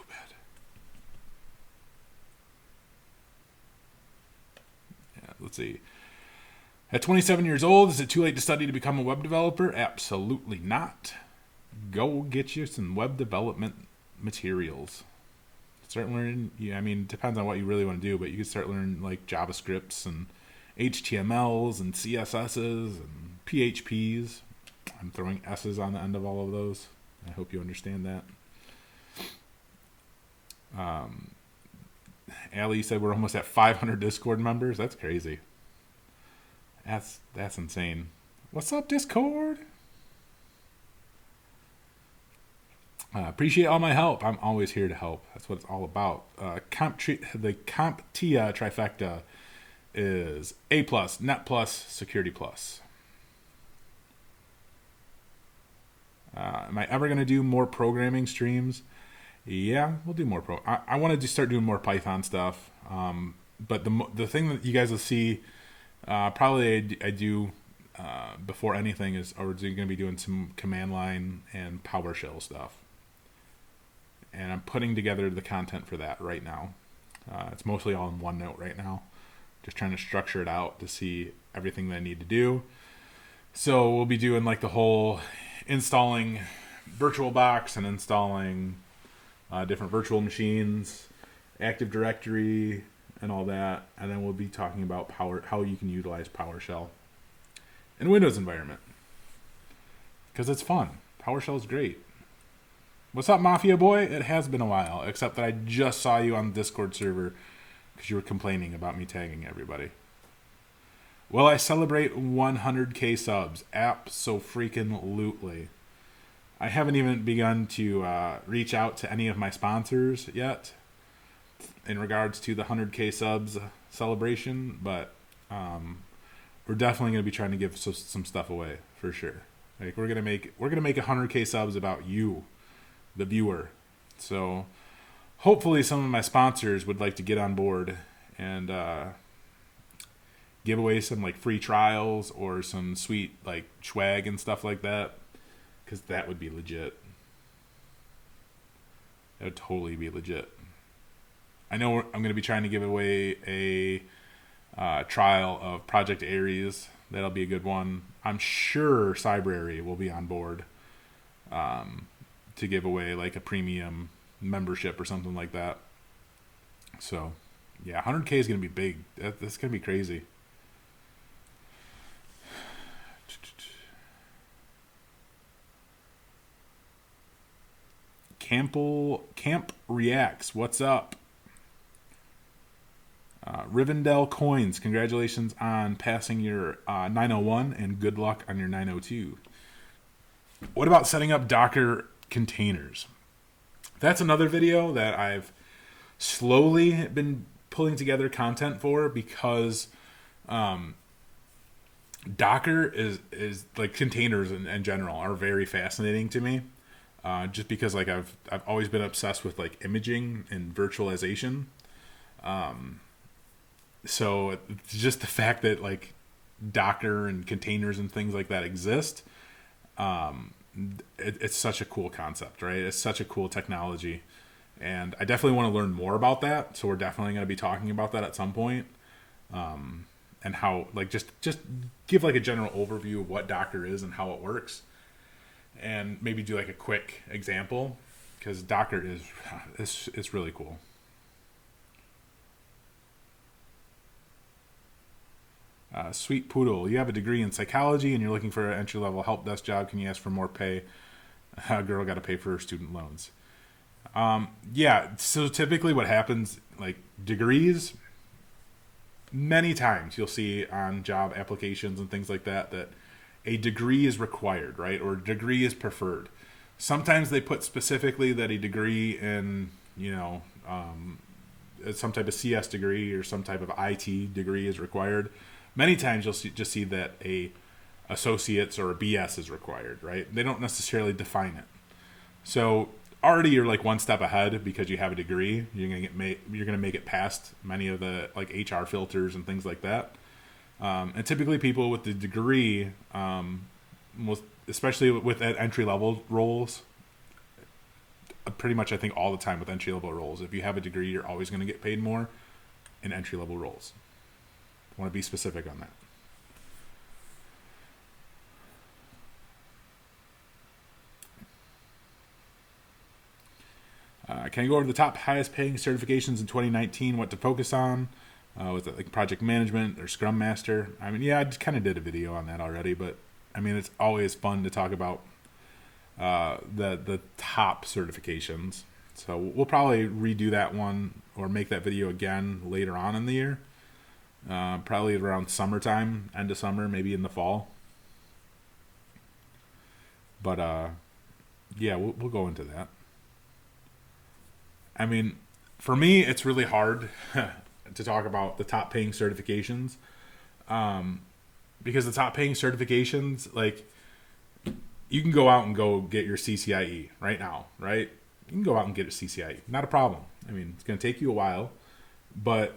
Yeah, let's see. At 27 years old, is it too late to study to become a web developer? Absolutely not. Go get you some web development materials. Start learning, it depends on what you really want to do, but you can start learning like JavaScripts and HTMLs and CSSs and PHPs. I'm throwing S's on the end of all of those. I hope you understand that. Allie said we're almost at 500 Discord members. That's crazy. That's insane. What's up, Discord? Appreciate all my help. I'm always here to help. That's what it's all about. The CompTIA trifecta is A+, Net+, Security+. Am I ever going to do more programming streams? Yeah, we'll do more I want to start doing more Python stuff. But the thing that you guys will see, probably I do before anything is we're going to be doing some command line and PowerShell stuff. And I'm putting together the content for that right now. It's mostly all in OneNote right now. Just trying to structure it out to see everything that I need to do. So we'll be doing like the whole installing VirtualBox and installing different virtual machines, Active Directory, and all that. And then we'll be talking about how you can utilize PowerShell in a Windows environment. Because it's fun. PowerShell is great. What's up, Mafia Boy? It has been a while, except that I just saw you on the Discord server because you were complaining about me tagging everybody. Will I celebrate 100K subs? Abso-freaking-lutely. I haven't even begun to reach out to any of my sponsors yet in regards to the 100K subs celebration, but we're definitely going to be trying to give some stuff away for sure. Like we're gonna make 100K subs about you, the viewer. So hopefully some of my sponsors would like to get on board and give away some like free trials or some sweet like swag and stuff like that, because that would be legit. That would totally be legit. I know I'm going to be trying to give away a trial of Project Ares. That'll be a good one. I'm sure Cybrary will be on board to give away like a premium membership or something like that. So, yeah, 100K is going to be big. That's going to be crazy. Camp Reacts, what's up? Rivendell Coins, congratulations on passing your 901 and good luck on your 902. What about setting up Docker containers? That's another video that I've slowly been pulling together content for, because Docker is like containers in general are very fascinating to me. Just because like I've always been obsessed with like imaging and virtualization. So just the fact that like Docker and containers and things like that exist, it's such a cool concept, right? It's such a cool technology, and I definitely want to learn more about that. So we're definitely going to be talking about that at some point, and how like just give like a general overview of what Docker is and how it works, and maybe do like a quick example, because Docker it's really cool. Sweet Poodle, you have a degree in psychology and you're looking for an entry-level help desk job. Can you ask for more pay? A girl got to pay for her student loans. Yeah, so typically what happens, like degrees, many times you'll see on job applications and things like that a degree is required, right? Or a degree is preferred. Sometimes they put specifically that a degree in, some type of CS degree or some type of IT degree is required. Many times you'll just see that a associate's or a BS is required, right? They don't necessarily define it. So already you're like one step ahead because you have a degree. You're gonna make it past many of the like HR filters and things like that. And typically people with the degree, especially with entry level roles, pretty much I think all the time with entry level roles, if you have a degree, you're always going to get paid more in entry level roles. I want to be specific on that. Can you go over the top highest paying certifications in 2019? What to focus on? Was it like project management or Scrum Master? I mean, yeah, I just kind of did a video on that already, but I mean, it's always fun to talk about the top certifications. So we'll probably redo that one or make that video again later on in the year. Probably around summertime, end of summer, maybe in the fall. But yeah, we'll go into that. I mean, for me, it's really hard to talk about the top paying certifications, because the top paying certifications, like, you can go out and go get your CCIE right now, right? You can go out and get a CCIE, not a problem. I mean, it's going to take you a while, but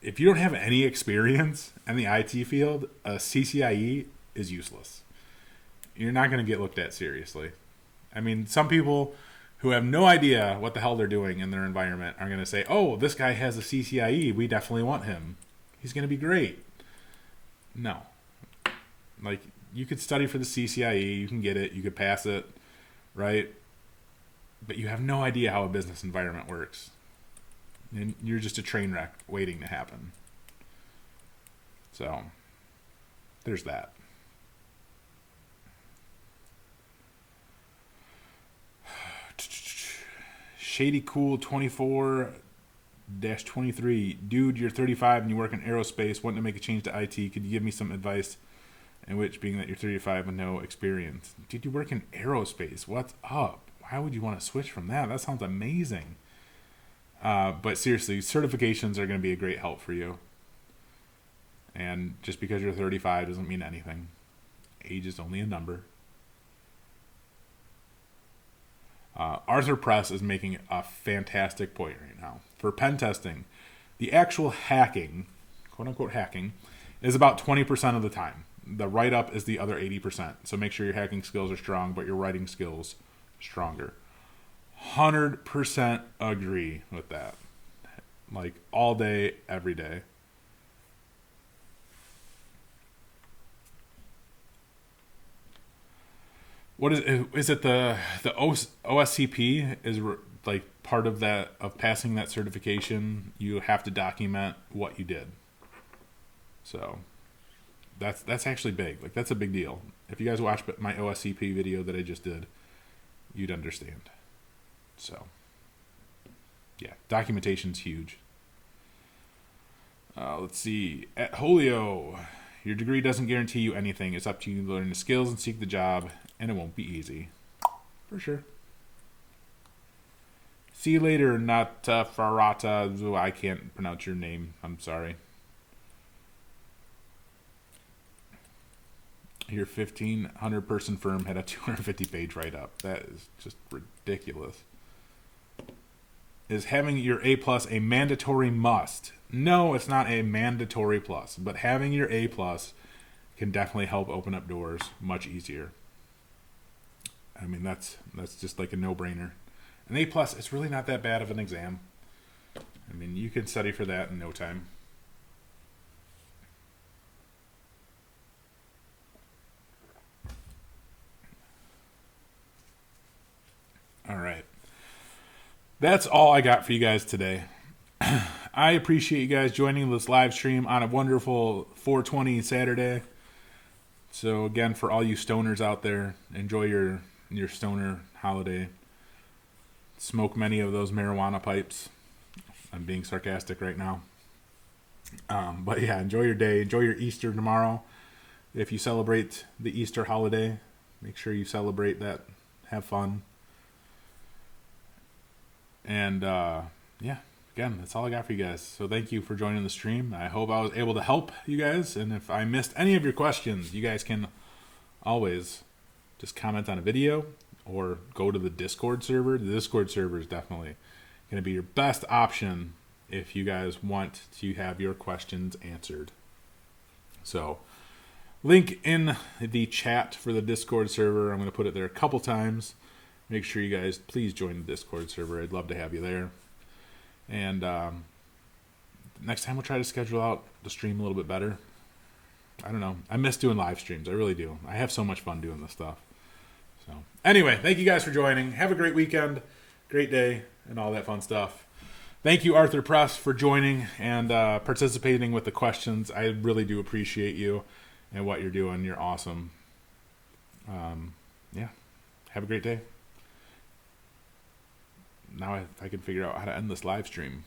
if you don't have any experience in the IT field, a CCIE is useless. You're not going to get looked at seriously. I mean, some people who have no idea what the hell they're doing in their environment are going to say, oh, this guy has a CCIE. We definitely want him. He's going to be great. No. Like, you could study for the CCIE. You can get it. You could pass it, right? But you have no idea how a business environment works. And you're just a train wreck waiting to happen. So, there's that. Shady Cool 24 23. Dude, you're 35 and you work in aerospace, wanting to make a change to IT. Could you give me some advice? In which, being that you're 35 with no experience. Dude, you work in aerospace. What's up? Why would you want to switch from that? That sounds amazing. But seriously, certifications are going to be a great help for you. And just because you're 35 doesn't mean anything. Age is only a number. Arthur Press is making a fantastic point right now. For pen testing, the actual hacking, quote unquote hacking, is about 20% of the time. The write-up is the other 80%. So make sure your hacking skills are strong, but your writing skills stronger. 100% agree with that. Like all day, every day. What is it the OSCP is like part of that, of passing that certification, you have to document what you did. So that's actually big. Like that's a big deal. If you guys watch my OSCP video that I just did, you'd understand. So yeah, documentation's huge. Let's see. At Holio, your degree doesn't guarantee you anything. It's up to you to learn the skills and seek the job, and it won't be easy. For sure. See you later, not Farata. Ooh, I can't pronounce your name. I'm sorry. Your 1,500 person firm had a 250 page write up. That is just ridiculous. Is having your A plus a mandatory must? No, it's not a mandatory plus, but having your A plus can definitely help open up doors much easier. I mean, that's just like a no-brainer. An A plus is really not that bad of an exam. I mean, you can study for that in no time. All right. That's all I got for you guys today. I appreciate you guys joining this live stream on a wonderful 420 Saturday. So again, for all you stoners out there, enjoy your stoner holiday. Smoke many of those marijuana pipes. I'm being sarcastic right now. But yeah, enjoy your day. Enjoy your Easter tomorrow. If you celebrate the Easter holiday, make sure you celebrate that. Have fun. And yeah, again, that's all I got for you guys. So thank you for joining the stream. I hope I was able to help you guys. And if I missed any of your questions, you guys can always just comment on a video or go to the Discord server. The Discord server is definitely going to be your best option if you guys want to have your questions answered. So link in the chat for the Discord server. I'm going to put it there a couple times. Make sure you guys please join the Discord server. I'd love to have you there. And next time we'll try to schedule out the stream a little bit better. I don't know. I miss doing live streams. I really do. I have so much fun doing this stuff. So anyway, thank you guys for joining. Have a great weekend, great day, and all that fun stuff. Thank you, Arthur Press, for joining and participating with the questions. I really do appreciate you and what you're doing. You're awesome. Yeah. Have a great day. Now if I can figure out how to end this live stream.